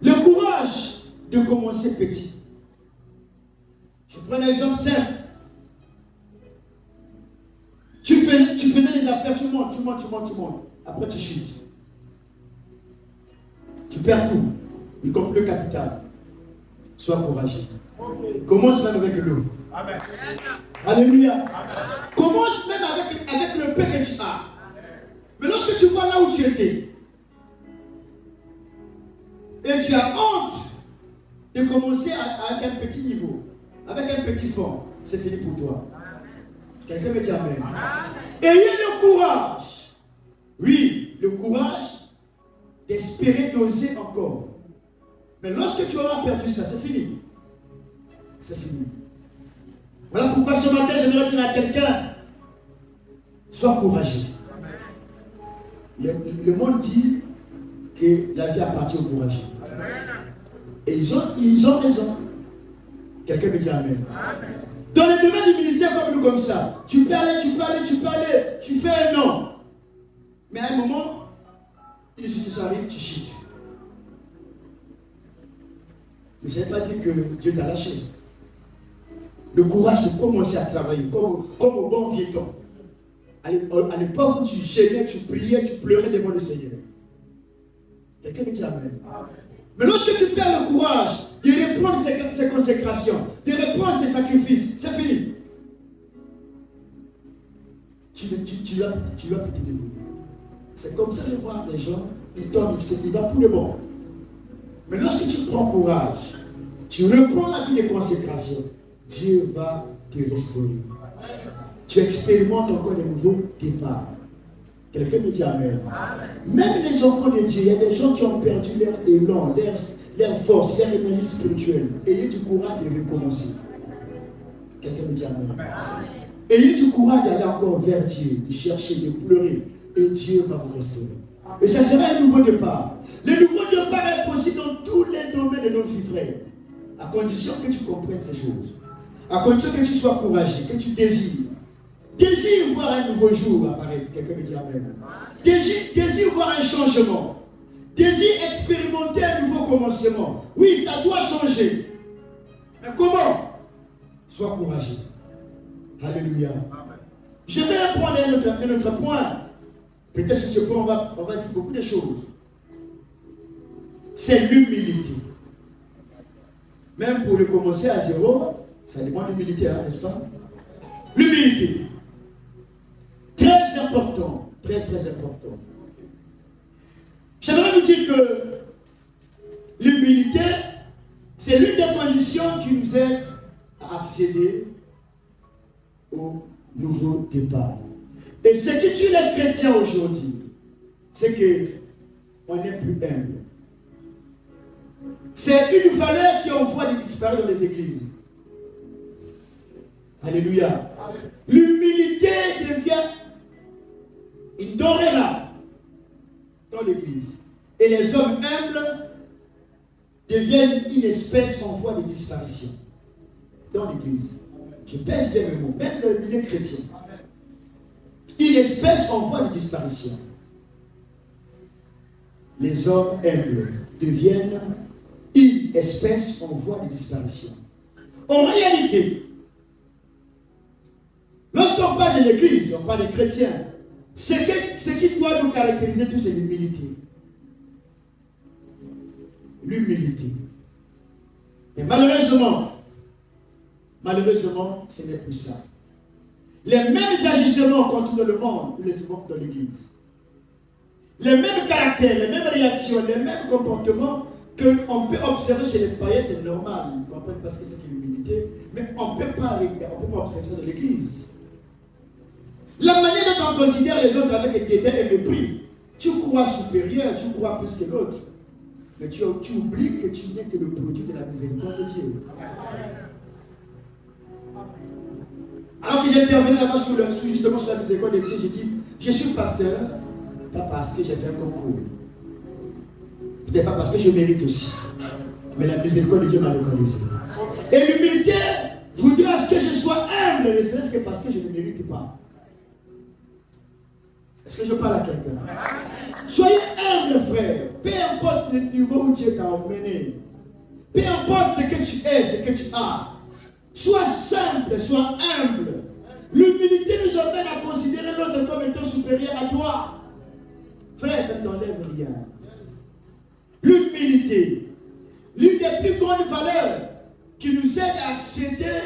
Le courage de commencer petit. Je prends un exemple simple. Tu faisais des affaires, tu montes. Après tu chutes. Tu perds tout, y compris le capital. Sois courageux. Commence même avec l'eau. Amen. Alléluia. Amen. Commence même avec le peu que tu as. Mais lorsque tu vois là où tu étais, tu as honte de commencer avec un petit niveau, avec un petit fond, c'est fini pour toi. Quelqu'un me dit amen. Ayez le courage. Oui, le courage d'espérer d'oser encore. Mais lorsque tu auras perdu ça, c'est fini. C'est fini. Voilà pourquoi ce matin, j'aimerais dire à quelqu'un, sois courageux. Le monde dit que la vie appartient aux courageux. Et ils ont raison. Quelqu'un me dit amen. Dans le domaine du ministère comme nous, comme ça, tu peux aller, tu fais un an. Mais à un moment, une situation arrive, tu chutes. Mais ça ne veut pas dire que Dieu t'a lâché. Le courage de commencer à travailler, comme au bon vieux temps. À l'époque où tu gênais, tu priais, tu pleurais devant le Seigneur. Quelqu'un me dit amen. Mais lorsque tu perds le courage de reprendre ces consécrations, de reprendre ces sacrifices, c'est fini. Tu vas péter de vous. C'est comme ça de voir des gens, ils tombent, ils vont pour le bon. Mais lorsque tu prends courage, tu reprends la vie de consécration, Dieu va te restaurer. Tu expérimentes encore de nouveaux départs. Quelqu'un me dit amen. Même les enfants de Dieu, il y a des gens qui ont perdu leur élan, leur force, leur énergie spirituelle. Ayez du courage de recommencer. Quelqu'un me dit amen. Ayez du courage d'aller encore vers Dieu, de chercher, de pleurer. Et Dieu va vous restaurer. Et ça sera un nouveau départ. Le nouveau départ est possible dans tous les domaines de nos vies, frères. À condition que tu comprennes ces choses. À condition que tu sois courageux, que tu désires. Désire voir un nouveau jour apparaître. Quelqu'un me dit amen. Désire voir un changement. Désire expérimenter un nouveau commencement. Oui, ça doit changer. Mais comment? Sois courageux. Alléluia. Je vais prendre un autre point. Peut-être sur ce point, on va dire beaucoup de choses. C'est l'humilité. Même pour le commencer à zéro, ça demande l'humilité, hein, n'est-ce pas? L'humilité. Très important. Très, très important. J'aimerais vous dire que l'humilité, c'est l'une des conditions qui nous aide à accéder au nouveau départ. Et ce qui tue les chrétiens aujourd'hui, c'est qu'on n'est plus humble. C'est une valeur qui envoie des disparaître dans les églises. Alléluia. L'humilité devient une denrée rare dans l'église. Et les hommes humbles deviennent une espèce en voie de disparition dans l'église. Je pèse bien le mot, même dans le milieu chrétien. Une espèce en voie de disparition. Les hommes humbles deviennent une espèce en voie de disparition. En réalité, lorsqu'on parle de l'église, on parle des chrétiens, ce qui doit nous caractériser tous, c'est l'humilité. L'humilité. Mais malheureusement, ce n'est plus ça. Les mêmes agissements qu'on trouve dans le monde, nous les trouvons dans l'église. Les mêmes caractères, les mêmes réactions, les mêmes comportements qu'on peut observer chez les païens, c'est normal. Ils comprennent parce que c'est l'humilité, mais on ne peut pas observer ça dans l'église. La manière dont on considère les autres avec dédain et mépris, tu crois supérieur, tu crois plus que l'autre, mais tu oublies que tu n'es que le produit de la miséricorde de Dieu. Alors que j'intervenais là-bas justement sur la miséricorde de Dieu, j'ai dit, je suis pasteur, pas parce que j'ai fait un concours. Peut-être pas parce que je mérite aussi. Mais la miséricorde de Dieu m'a localisé. Et l'humilité voudrait à ce que je sois humble, ne serait-ce que parce que je ne mérite pas. Est-ce que je parle à quelqu'un? Soyez humble, frère. Peu importe le niveau où Dieu t'a emmené. Peu importe ce que tu es, ce que tu as. Sois simple, sois humble. L'humilité nous amène à considérer l'autre comme étant supérieur à toi. Frère, ça ne t'enlève rien. L'humilité, l'une des plus grandes valeurs qui nous aide à accéder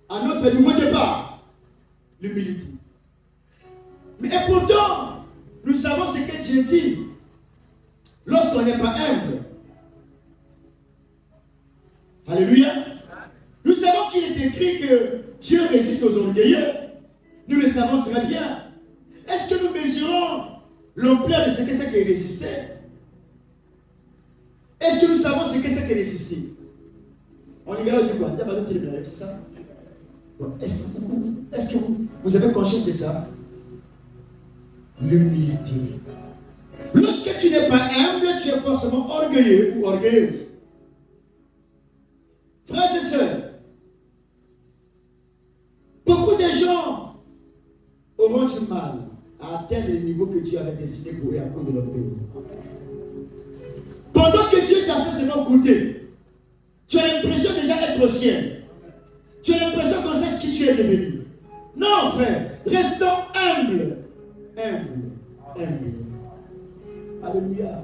à notre nouveau départ. L'humilité. Mais pourtant, nous savons ce que Dieu dit. lorsqu'on n'est pas humble. Alléluia. Nous savons qu'il est écrit que Dieu résiste aux orgueilleux. Nous le savons très bien. Est-ce que nous mesurons l'ampleur de ce que c'est que résister? Est-ce que nous savons ce que c'est que résister? On y regarde quoi? C'est ça? Est-ce que vous avez conscience de ça? L'humilité. Lorsque tu n'es pas humble, tu es forcément orgueilleux ou orgueilleuse. Frères et sœurs, beaucoup de gens auront du mal à atteindre le niveau que Dieu avait décidé pour eux à cause de l'orgueil. Pendant que Dieu t'a fait seulement goûter, tu as l'impression déjà d'être au ciel. Tu as l'impression qu'on sache qui tu es devenu. Non, frère, restons humbles. Humble. Alléluia.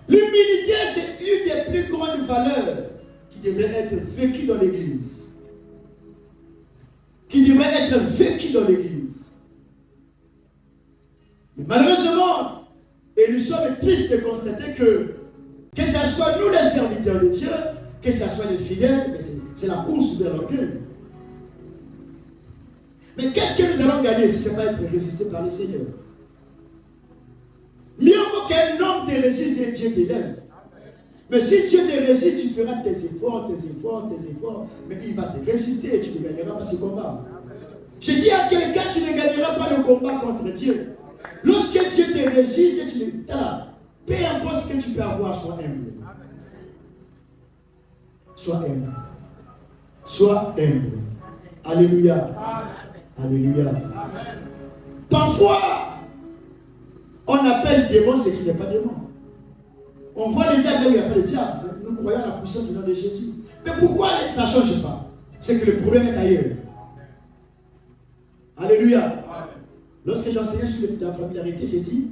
L'humilité, c'est une des plus grandes valeurs qui devrait être vécue dans l'Église. Mais malheureusement, et nous sommes tristes de constater que ce soit nous les serviteurs de Dieu, que ce soit les fidèles, c'est la course vers l'orgueil. Mais qu'est-ce que nous allons gagner si ce n'est pas être résisté par le Seigneur? Mieux vaut qu'un homme te résiste et Dieu t'élève. Mais si Dieu te résiste, tu feras tes efforts, mais il va te résister et tu ne gagneras pas ce combat. Je dis à quelqu'un, tu ne gagneras pas le combat contre Dieu. Lorsque Dieu te résiste, peu importe ce que tu peux avoir, sois humble. Sois humble. Alléluia. Alléluia. Parfois, on appelle démon ce qui n'est pas démon. On voit le diable là où il n'y a pas de diable. Nous croyons à la puissance du nom de Jésus. Mais pourquoi ça ne change pas? C'est que le problème est ailleurs. Alléluia. Lorsque j'enseignais sur la familiarité, j'ai dit,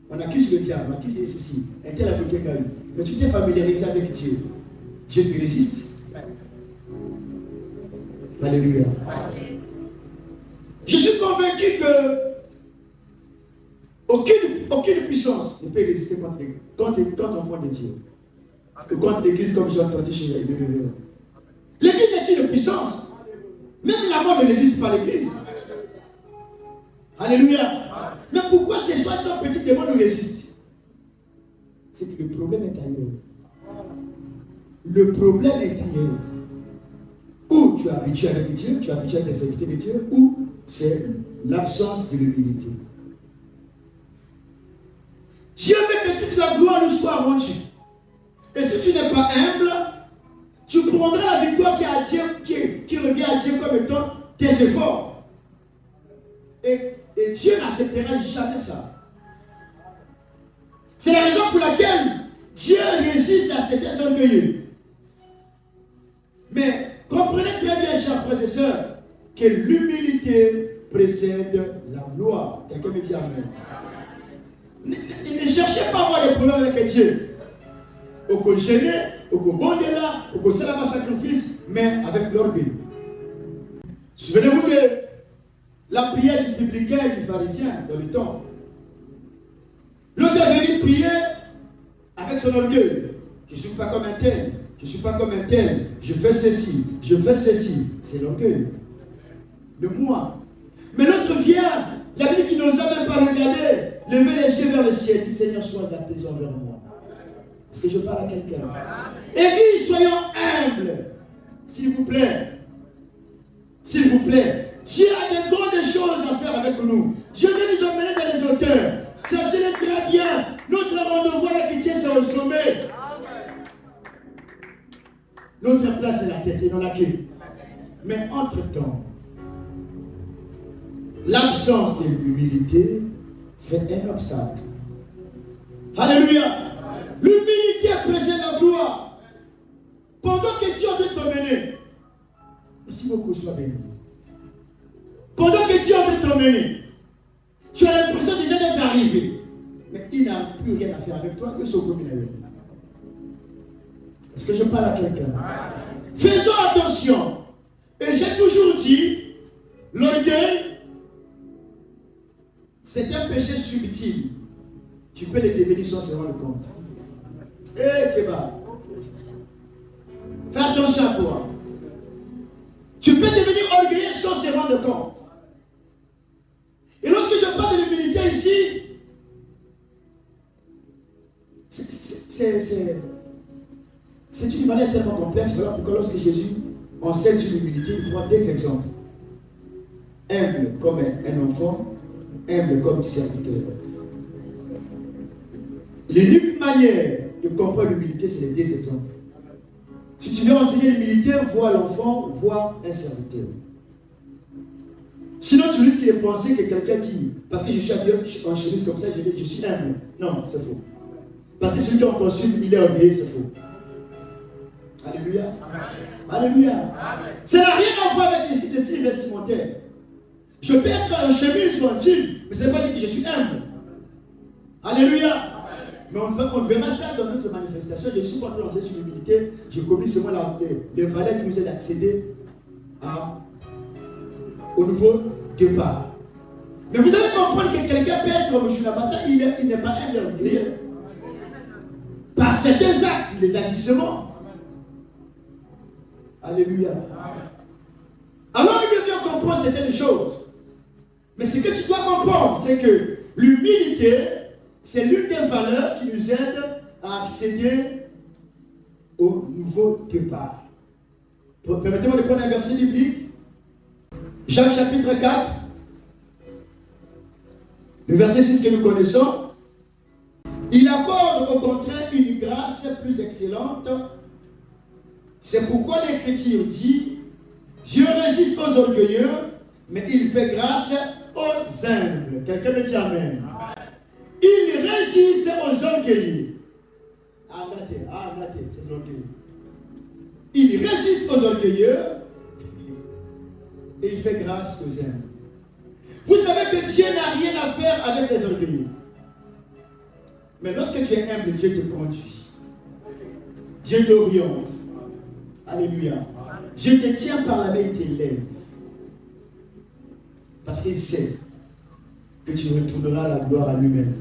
on accuse le diable, on accuse ceci. Un tel a bloqué Gaï. Mais tu t'es familiarisé avec Dieu. Dieu te résiste. Alléluia. Je suis convaincu que aucune puissance ne peut résister contre l'enfant de Dieu. Contre l'église, comme j'ai entendu chez les bébés. L'église est une puissance. Même la mort ne résiste pas à l'église. Alléluia. Mais pourquoi ces soi-disant petits démons nous résistent? C'est que le problème est ailleurs. Le problème est ailleurs. Ou tu es habitué avec Dieu, tu es habitué avec les serviteurs de Dieu, ou c'est l'absence de l'humilité. Dieu veut que toute la gloire lui soit rendue. Et si tu n'es pas humble, tu prendras la victoire qui revient à Dieu comme étant tes efforts. Et Dieu n'acceptera jamais ça. C'est la raison pour laquelle Dieu résiste à certains orgueilleux. Mais comprenez très bien, chers frères et sœurs, que l'humilité précède la gloire. Quelqu'un me dit amen. Ne cherchez pas à avoir des problèmes avec Dieu. Au co gêner, au co là, au co célébrer sacrifice, mais avec l'orgueil. Souvenez-vous de la prière du publicain et du pharisien dans le temple. L'autre est venu prier avec son orgueil. Je ne suis pas comme un tel, je ne suis pas comme un tel, je fais ceci. C'est l'orgueil. Le moi. Mais l'autre vient, la Bible qui n'osa même pas regarder, lever les yeux vers le ciel, dit Seigneur, sois apaisé envers moi. Est-ce que je parle à quelqu'un? Église, soyons humbles. S'il vous plaît. S'il vous plaît. Dieu a de grandes choses à faire avec nous. Dieu veut nous emmener dans les hauteurs. Sachez-le très bien. Notre rendez-vous avec Dieu, c'est au sommet. Notre place, c'est la tête et non la queue. Mais entre-temps, l'absence de l'humilité fait un obstacle. Alléluia. L'humilité précède la gloire. Pendant que Dieu veut t'emmener, merci beaucoup, sois béni. Pendant que Dieu veut t'emmener, tu as l'impression déjà d'être arrivé. Mais il n'a plus rien à faire avec toi. Est-ce que je parle à quelqu'un? Faisons attention. Et j'ai toujours dit, l'orgueil, c'est un péché subtil. tu peux les devenir sans se rendre compte. Eh, Kéba. Fais attention à toi. Tu peux devenir orgueilleux sans se rendre compte. Et lorsque je parle de l'humilité ici, c'est une valeur tellement complexe. Voilà pourquoi lorsque Jésus enseigne sur l'humilité, il prend des exemples. Humble comme un enfant, humble comme serviteur. L'unique manière de comprendre l'humilité, c'est les deux exemples. Si tu veux enseigner l'humilité, vois l'enfant, vois un serviteur. Sinon, tu risques de penser que quelqu'un qui, parce que je suis habillé en chemise comme ça, je suis humble. Non, c'est faux. Parce que celui qui en consume, il est orgueilleux, c'est faux. Alléluia. Alléluia. Ça n'a rien à voir avec les styles vestimentaires. Je peux être en chemise ou en jean, mais ça ne veut pas dire que je suis humble. Alléluia. Mais on verra ça dans notre manifestation. Je suis pas en train d'enseigner sur l'humilité. J'ai commis seulement les valeurs qui nous aident à accéder au nouveau départ. Mais vous allez comprendre que quelqu'un peut être comme Shunabata, il n'est pas humble et orgueilleux. Par certains actes, les agissements. Alléluia. Alors nous devions comprendre certaines choses. Mais ce que tu dois comprendre, c'est que l'humilité, c'est l'une des valeurs qui nous aide à accéder au nouveau départ. Permettez-moi de prendre un verset biblique. Jacques chapitre 4, le verset 6 que nous connaissons. Il accorde au contraire une grâce plus excellente. C'est pourquoi l'Écriture dit, Dieu résiste aux orgueilleux, mais il fait grâce aux humbles. Quelqu'un me dit Amen. Il résiste aux orgueilleux. C'est l'orgueil. Il résiste aux orgueilleux et il fait grâce aux humbles. Vous savez que Dieu n'a rien à faire avec les orgueilleux. Mais lorsque tu es humble, Dieu te conduit. Dieu t'oriente. Alléluia. Dieu te tient par la main et t'élève. Parce qu'il sait que tu retourneras la gloire à lui-même.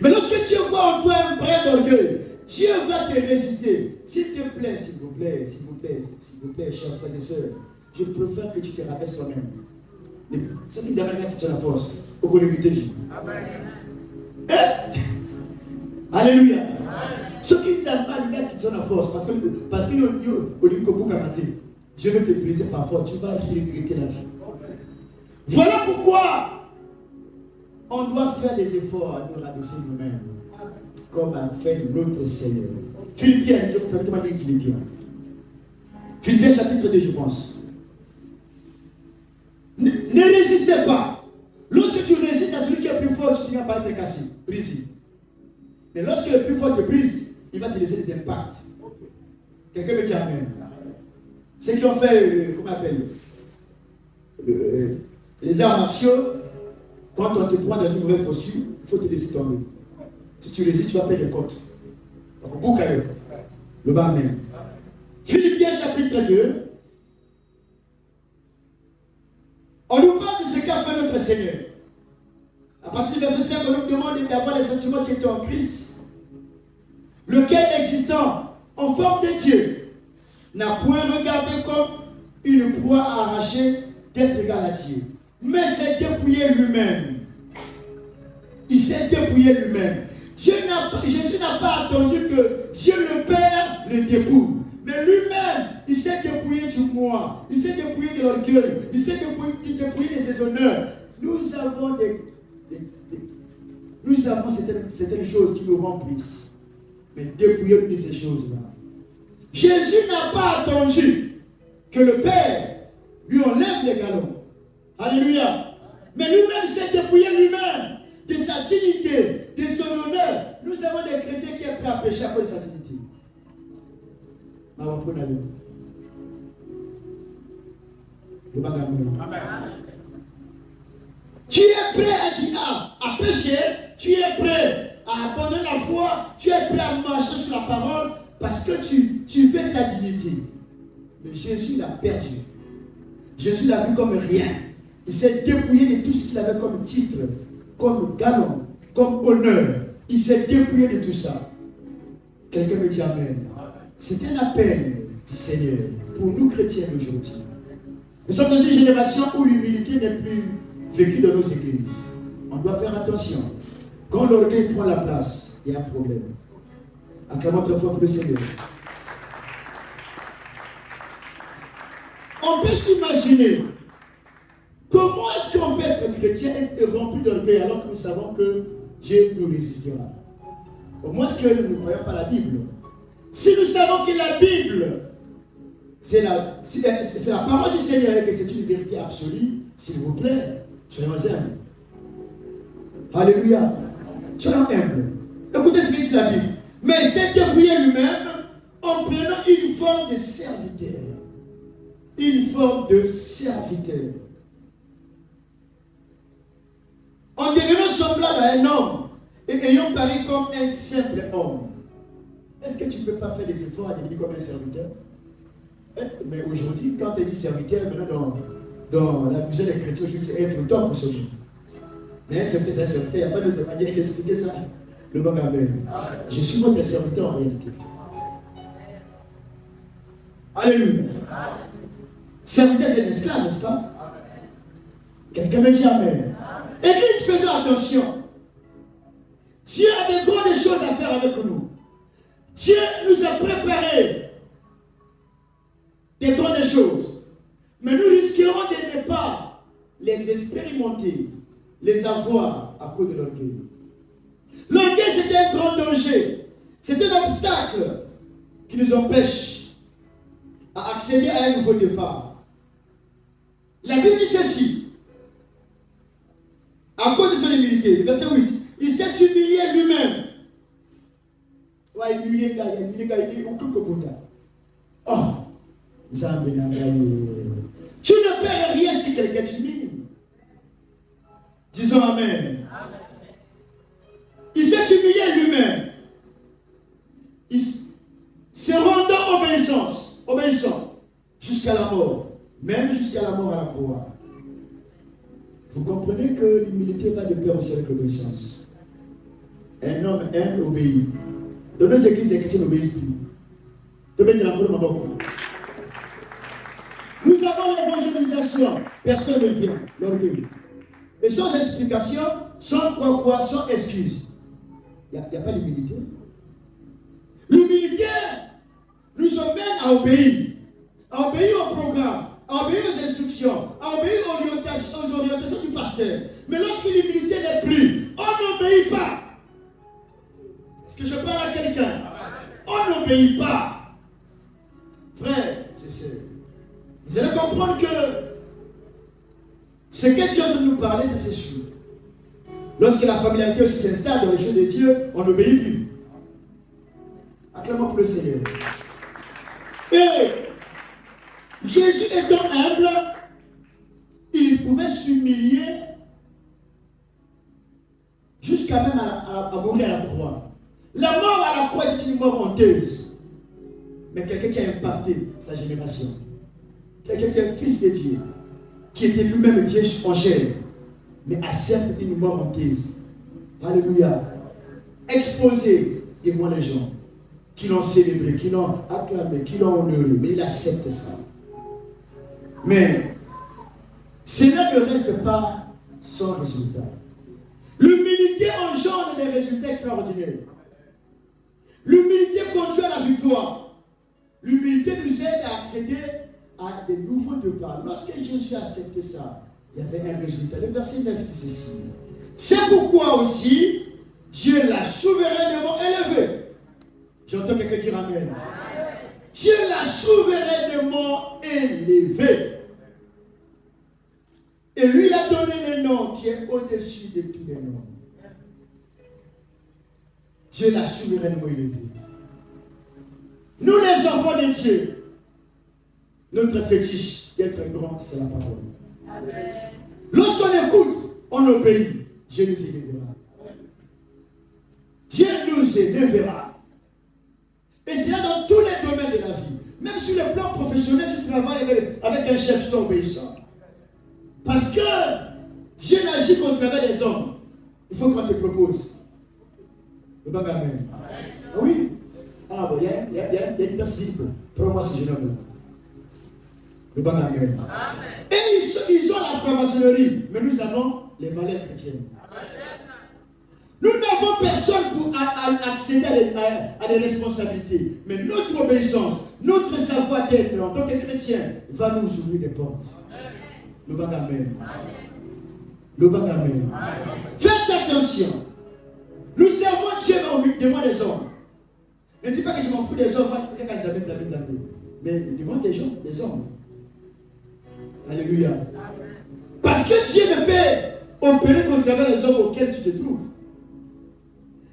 Mais lorsque Dieu voit en toi un brin d'orgueil, Dieu va te résister. S'il te plaît, s'il vous plaît, s'il vous plaît, s'il vous plaît, chers frères et sœurs, je préfère que tu te rabaisses toi-même. Ceux qui disent rien qui tient la force, au bout de vie. Alléluia. Ceux qui ne savent pas les gars qui tiennent la force, parce qu'il y a Dieu veut te briser parfois, tu vas regretter la vie. Voilà pourquoi on doit faire des efforts à nous rabaisser nous-mêmes, comme a fait notre Seigneur. Philippiens, permettez-moi de lire Philippiens. Philippiens chapitre 2, je pense. Ne résistez pas. Lorsque tu résistes à celui qui est plus fort, tu finis par être cassé, brisé. Mais lorsque le plus fort te brise, il va te laisser des impacts. Quelqu'un me dit Amen. Ceux qui ont fait, comment on appelle, les arts martiaux, quand on te prend dans une mauvaise posture, il faut te laisser tomber. Si tu résistes, tu vas perdre les côtes. Donc, le bas Amen. Philippiens chapitre 2. On nous parle de ce qu'a fait notre Seigneur. À partir du verset 5, on nous demande d'avoir les sentiments qui étaient en Christ, lequel existant en forme de Dieu n'a point regardé comme une proie arrachée d'être égal à Dieu, mais s'est dépouillé lui-même. Il s'est dépouillé lui-même. Jésus n'a pas attendu que Dieu le Père le dépouille. Mais lui-même, il s'est dépouillé du moi. Il s'est dépouillé de l'orgueil. Il s'est dépouillé de ses honneurs. Nous avons certaines choses qui nous remplissent. Mais dépouillons-nous de ces choses-là. Jésus n'a pas attendu que le Père lui enlève les galons. Alléluia. Mais lui-même s'est dépouillé lui-même de sa dignité, de son honneur. Nous avons des chrétiens qui sont prêts à pécher à cause de sa dignité. Amen. Tu es prêt à pécher, tu es prêt à abandonner la foi, tu es prêt à marcher sur la parole parce que tu veux ta dignité. Mais Jésus l'a perdu. Jésus l'a vu comme rien. Il s'est dépouillé de tout ce qu'il avait comme titre, comme galon, comme honneur. Il s'est dépouillé de tout ça. Quelqu'un me dit Amen. C'est un appel du Seigneur pour nous chrétiens d'aujourd'hui. Nous sommes dans une génération où l'humilité n'est plus vécue dans nos églises. On doit faire attention. Quand l'orgueil prend la place, il y a un problème. Acclamons très fort pour le Seigneur. On peut s'imaginer comment est-ce qu'on peut être chrétien et rempli d'orgueil alors que nous savons que Dieu nous résistera. Au moins, est-ce que nous ne croyons pas la Bible? Si nous savons que la Bible, c'est la parole du Seigneur et que c'est une vérité absolue, s'il vous plaît, soyons humbles. Alléluia. Soyons humbles. Écoutez ce que dit la Bible. Mais il s'est débrouillé lui-même en prenant une forme de serviteur. Une forme de serviteur. En devenant semblable à un homme et ayant paru comme un simple homme. Est-ce que tu ne peux pas faire des efforts à devenir comme un serviteur? Mais aujourd'hui, quand tu dis serviteur, maintenant dans la vision des chrétiens, c'est être autant pour celui. Mais un serviteur, c'est un serviteur, il n'y a pas d'autre manière d'expliquer ça. Le bon Amen. Je suis votre serviteur en réalité. Alléluia. Serviteur, c'est un esclave, n'est-ce pas? Quelqu'un me dit Amen. Église, faisons attention. Dieu a de grandes choses à faire avec nous. Dieu nous a préparé des grandes choses. Mais nous risquerons de ne pas les expérimenter, les avoir à cause de l'orgueil. L'orgueil, c'est un grand danger. C'est un obstacle qui nous empêche à accéder à un nouveau départ. La Bible dit ceci. À cause de son humilité, verset 8, il s'est humilié lui-même. Ouais, humilié, il est au Kukobuda. Oh, tu ne perds rien si quelqu'un t'humilie. Disons Amen. Il s'est humilié lui-même. Il se rendant obéissant jusqu'à la mort, même jusqu'à la mort à la croix. Vous comprenez que l'humilité va de pair aussi avec l'obéissance. Un homme humble obéit. Dans nos églises, les chrétiens n'obéissent plus. Nous avons l'évangélisation. Personne ne vient. L'orgueil. Et sans explication, sans quoi, sans excuse. Il n'y a pas d'humilité. L'humilité nous emmène à obéir. À obéir au programme. À obéir aux instructions, à obéir aux orientations du pasteur. Mais lorsque l'humilité n'est plus, on n'obéit pas. Est-ce que je parle à quelqu'un? On n'obéit pas. Frère, vous allez comprendre que ce que Dieu veut nous parler, ça c'est sûr. Lorsque la familiarité aussi s'installe dans les choses de Dieu, on n'obéit plus. Acclamons pour le Seigneur. Et Jésus étant humble, il pouvait s'humilier jusqu'à même à mourir à la croix. La mort à la croix est une mort honteuse. Mais quelqu'un qui a impacté sa génération, quelqu'un qui est un fils de Dieu, qui était lui-même Dieu en chair, mais accepte une mort honteuse. Alléluia. Exposé devant les gens qui l'ont célébré, qui l'ont acclamé, qui l'ont honoré, mais il accepte ça. Mais cela ne reste pas sans résultat. L'humilité engendre des résultats extraordinaires. L'humilité conduit à la victoire. L'humilité nous aide à accéder à de nouveaux départs. Lorsque Jésus a accepté ça, il y avait un résultat. Le verset 9 dit ceci. C'est pourquoi aussi Dieu l'a souverainement élevé. J'entends quelqu'un dire Amen. Dieu l'a souverainement élevé. Et lui a donné le nom qui est au-dessus de tous les noms. Dieu l'a souverainement élevé. Nous les enfants de Dieu, notre fétiche d'être grand, c'est la parole. Amen. Lorsqu'on écoute, on obéit. Dieu nous élèvera. Dieu nous élèvera. Et c'est là dans tous les domaines de la vie. Même sur le plan professionnel, tu travailles avec un chef, soit obéissant. Parce que Dieu n'agit qu'au travers des hommes. Il faut qu'on te propose. Le bang amen. Ah oui. Ah bon, il y a une place libre. Prends-moi ce jeune homme-là. Le bang amen. Et ils ont la franc-maçonnerie, mais nous avons les valeurs chrétiennes. Nous n'avons personne pour accéder à des responsabilités. Mais notre obéissance, notre savoir-être en tant que chrétien va nous ouvrir des portes. Le bang amen. Le bang amen. Faites attention. Nous servons Dieu devant les hommes. Ne dis pas que je m'en fous des hommes. Mais devant des gens, des hommes. Alléluia. Parce que Dieu ne peut opérer qu'au travers des hommes auxquels tu te trouves.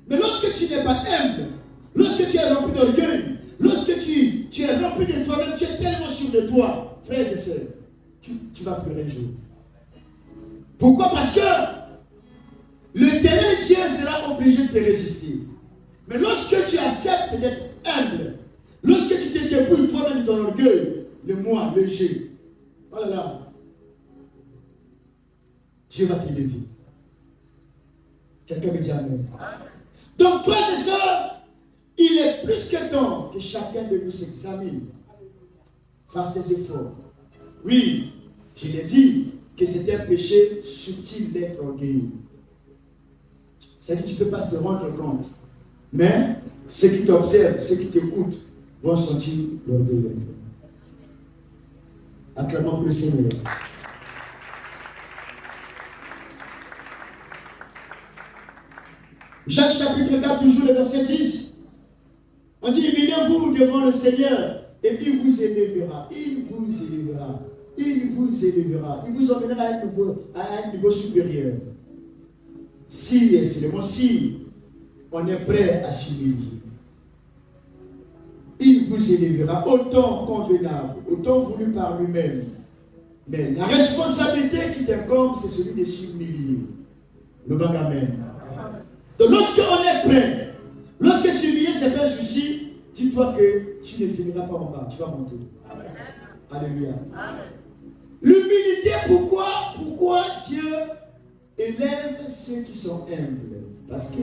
Mais lorsque tu n'es pas humble, lorsque tu es rempli d'orgueil, lorsque tu es rempli de toi-même, tu es tellement sûr de toi, frères et sœurs, tu vas pleurer un jour. Pourquoi? Parce que l'éternel Dieu sera obligé de te résister. Mais lorsque tu acceptes d'être humble, lorsque tu te dépouilles toi-même de ton orgueil, le moi, le j'ai, oh là là, Dieu va t'élever. Quelqu'un me dit amen. Donc, frères et sœurs, il est plus que temps que chacun de nous s'examine, fasse des efforts. Oui, je l'ai dit que c'est un péché subtil d'être orgueilleux. C'est-à-dire que tu ne peux pas se rendre compte. Mais ceux qui t'observent, ceux qui t'écoutent, vont sentir l'orgueil. Acclamons pour le Seigneur. Jacques chapitre 4, toujours le verset 10. On dit, humiliez-vous devant le Seigneur et il vous élèvera. Il vous élèvera. Il vous élèvera. Il vous emmènera à un niveau supérieur. Si, et seulement si, on est prêt à s'humilier. Il vous élèvera autant convenable, autant voulu par lui-même. Mais la responsabilité qui t'incombe, c'est celui de s'humilier. Le bang amen. Donc lorsqu'on est prêt, lorsque s'humilier c'est pas un souci, dis-toi que tu ne finiras pas en bas, tu vas monter. Amen. Alléluia. Amen. L'humilité, pourquoi Dieu élève ceux qui sont humbles? Parce que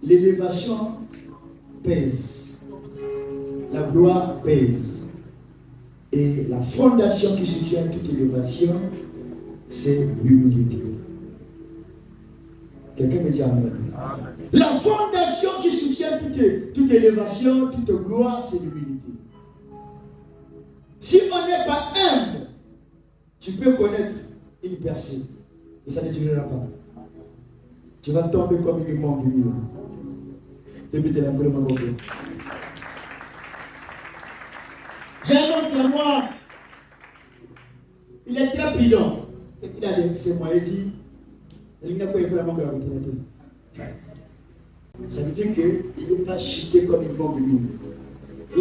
l'élévation pèse, la gloire pèse. Et la fondation qui soutient toute élévation, c'est l'humilité. Quelqu'un me dit amen. Amen. La fondation qui soutient toute élévation, toute gloire, c'est l'humilité. Si on n'est pas humble, tu peux connaître une percée, mais ça ne durera pas. Tu vas tomber comme une montre du mur. Débutez la colonne à J'ai un oncle à moi, il est très prudent. Et il a ses moyens, il dit, il n'a pas été la manque de la retraite. Ça veut dire qu'il n'est pas chuté comme une bombe lui.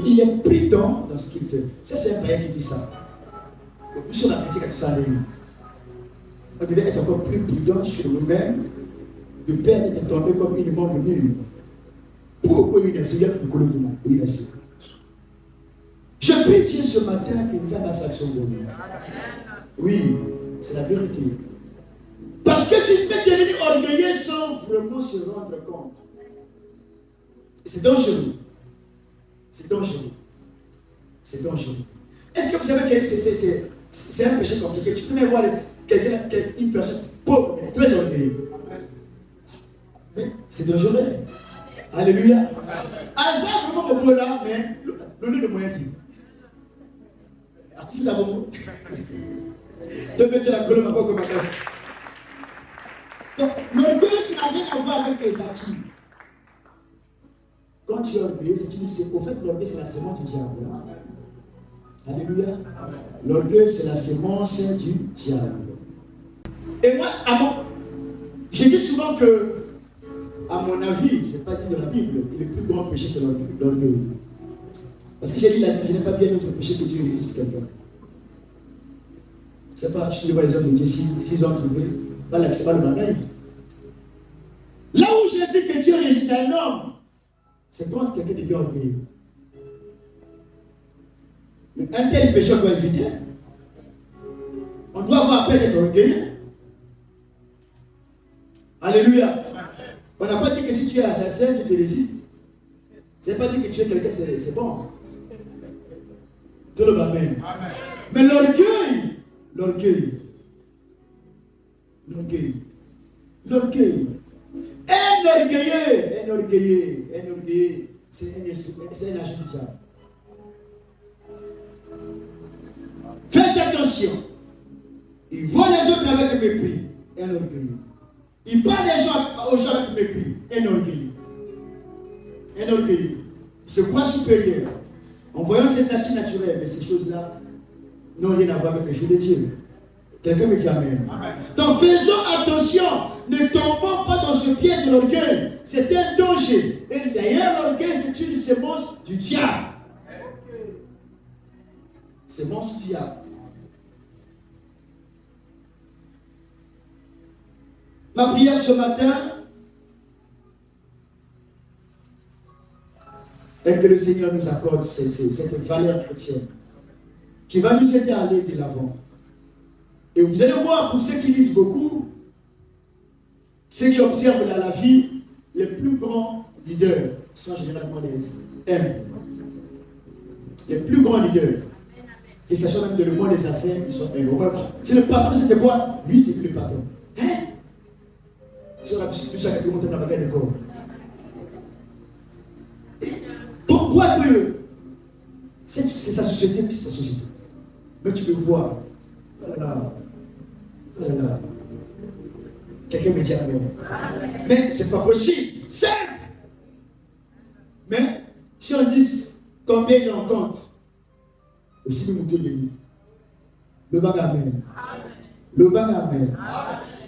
Il est prudent dans ce qu'il fait. Ça, c'est un païen qui dit ça. Nous sommes la critique à tout ça, alléluia. On devait être encore plus prudent sur nous-mêmes, de peur d'être tombé comme une bombe lui. Pourquoi il est assis? Il est assis. Je prie Dieu ce matin que nous avons sa action de nous. Oui, c'est la vérité. Parce que tu peux devenir orgueilleux sans vraiment se rendre compte. Et c'est dangereux. C'est dangereux. C'est dangereux. Est-ce que vous savez que c'est un péché compliqué? Tu peux même voir une personne pauvre, mais très orgueilleuse. Mais c'est dangereux. Alléluia. Hasard vraiment au beau là, mais le nez de moyen dit. À coup d'abord. De mettre la colonne à quoi comme casse. Donc, l'orgueil, ça n'a rien à voir avec les acquis. Quand tu es orgueilleux, au fait, l'orgueil, c'est la semence du diable. Alléluia. L'orgueil, c'est la semence du diable. Et moi, je dis souvent que, à mon avis, ce n'est pas dit dans la Bible, que le plus grand péché, c'est l'orgueil. Parce que j'ai lu la Bible, je n'ai pas vu un autre péché que Dieu résiste quelqu'un. Je ne sais pas, je suis devant les hommes de Dieu, s'ils ont trouvé, voilà, c'est pas le bagaille. Là où j'ai vu que Dieu résiste à un homme, c'est quand quelqu'un devient orgueilleux. Mais un tel péché, on doit éviter. On doit avoir peur d'être orgueilleux. Alléluia. On n'a pas dit que si tu es assassin, tu te résistes. Ça ne veut pas dire que tu es quelqu'un, c'est bon. Tout le monde. Amen. Mais l'orgueil, un orgueilleux, c'est un agent du diable. Faites attention. Il voit les autres avec mépris, un orgueilleux. Il parle aux gens avec mépris, un orgueilleux. Un orgueilleux. Se croit supérieur. En voyant ses acquis naturels, mais ces choses-là n'ont rien à voir avec les jeux de Dieu. Quelqu'un me dit amen. Amen. Donc faisons attention, ne tombons pas dans ce piège de l'orgueil. C'est un danger. Et d'ailleurs, l'orgueil, c'est une sémence du diable. Sémence du diable. Ma prière ce matin est que le Seigneur nous accorde cette valeur chrétienne qui va nous aider à aller de l'avant. Et vous allez voir, pour ceux qui lisent beaucoup, ceux qui observent la vie, les plus grands leaders sont généralement les humbles. Les plus grands leaders. Et ce soit même dans le monde des affaires, ils sont humbles. C'est le patron de cette boîte, lui c'est plus le patron. Hein? C'est tout ça que tout le monde a regardé de corps. Pourquoi que c'est sa société, c'est sa société. Mais tu le vois. Voilà. Voilà. Quelqu'un me dit amen. Mais c'est pas possible. C'est. Mais si on dit combien il en compte, aussi le mouton de lui. Le bang amen. Le bang amen.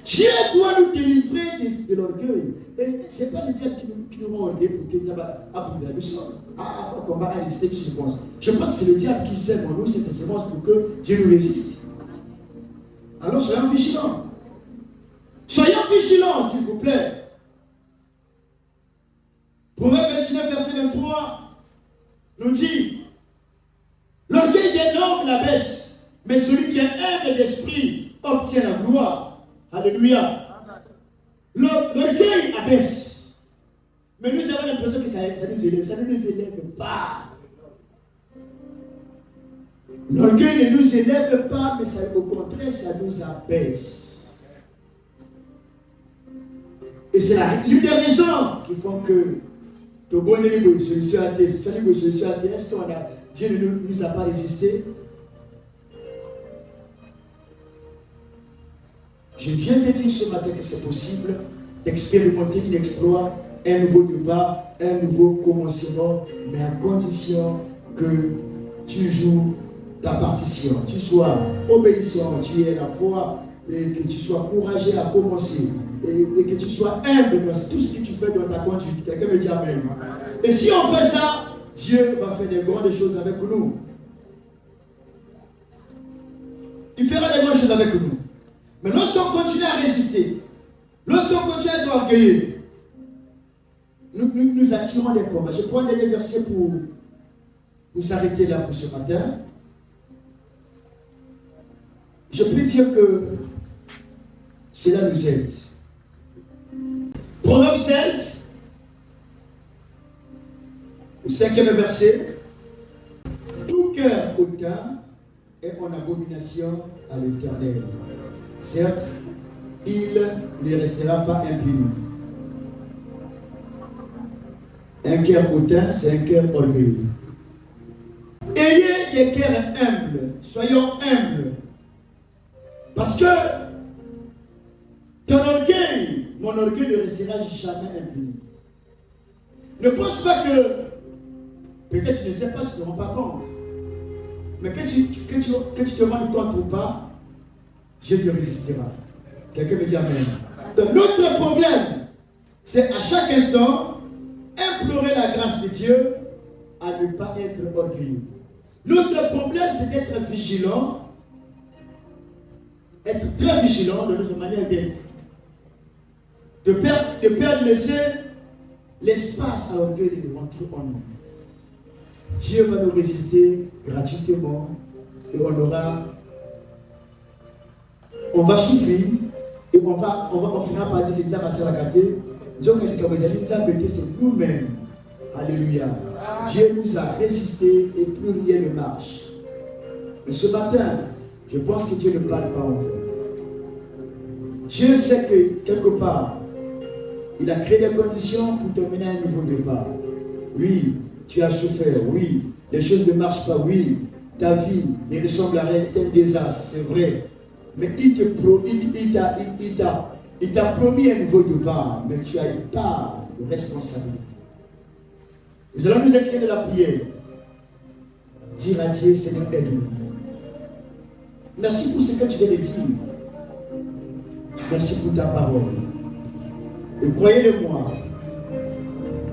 Dieu doit nous délivrer de l'orgueil. Et ce n'est pas le diable qui nous rend orgueil pour qu'il n'y ait pas à brûler la leçon, à combat, à résister, je pense. Je pense que c'est le diable qui sème en nous cette sémence pour que Dieu nous résiste. Alors soyons vigilants. Soyons vigilants, s'il vous plaît. Proverbe 29, verset 23 nous dit: l'orgueil des nobles l'abaisse, mais celui qui est humble d'esprit obtient la gloire. Alléluia. L'orgueil abaisse. Mais nous avons l'impression que ça nous élève. Ça ne nous élève pas. L'orgueil ne nous élève pas, mais ça, au contraire, ça nous abaisse. Et c'est l'une des raisons qui font que est-ce que Dieu ne nous a pas résisté? Je viens de dire ce matin que c'est possible d'expérimenter un exploit, un nouveau départ, un nouveau commencement, mais à condition que tu joues ta partition, tu sois obéissant, tu aies la foi, et que tu sois courageux à commencer, et que tu sois humble dans tout ce que tu fais dans ta conduite. Quelqu'un me dit amen. Et si on fait ça, Dieu va faire des grandes choses avec nous. Il fera des grandes choses avec nous. Mais lorsqu'on continue à résister, lorsqu'on continue à être orgueilleux, nous attirons des combats. Je prends des versets pour s'arrêter là pour ce matin. Je peux dire que cela nous aide. Proverbe 16, au 5e verset. Tout cœur hautain est en abomination à l'Éternel. Certes, il ne restera pas impuni. Un cœur hautain, c'est un cœur orgueilleux. Ayez des cœurs humbles, soyons humbles. Parce que ton orgueil, mon orgueil ne restera jamais impuni. Ne pense pas que, peut-être tu ne sais pas, tu ne te rends pas compte. Mais que tu te rendes compte ou pas, Dieu te résistera. Quelqu'un me dit amen. Donc notre problème, c'est à chaque instant implorer la grâce de Dieu à ne pas être orgueilleux. Notre problème, c'est d'être vigilant, être très vigilant de notre manière d'être. De perdre laisser l'espace à l'orgueil de rentrer en nous. Dieu va nous résister gratuitement et on va souffrir, Et on finira par dire que nous avons la gâté. C'est nous-mêmes. Alléluia. Dieu nous a résisté et plus rien ne marche. Mais ce matin, je pense que Dieu ne parle pas en vous. Dieu sait que quelque part, il a créé des conditions pour te mener à un nouveau départ. Oui, tu as souffert. Oui, les choses ne marchent pas. Oui, ta vie ne ressemble à rien. C'est un désastre, c'est vrai. Mais il t'a promis un nouveau départ. Mais tu as une part de responsabilité. Nous allons nous écrire de la prière. Dire à Dieu, Seigneur, aide-nous. Merci pour ce que tu viens de dire. Merci pour ta parole. Et croyez-le moi,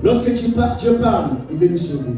lorsque Dieu parle, il veut nous sauver.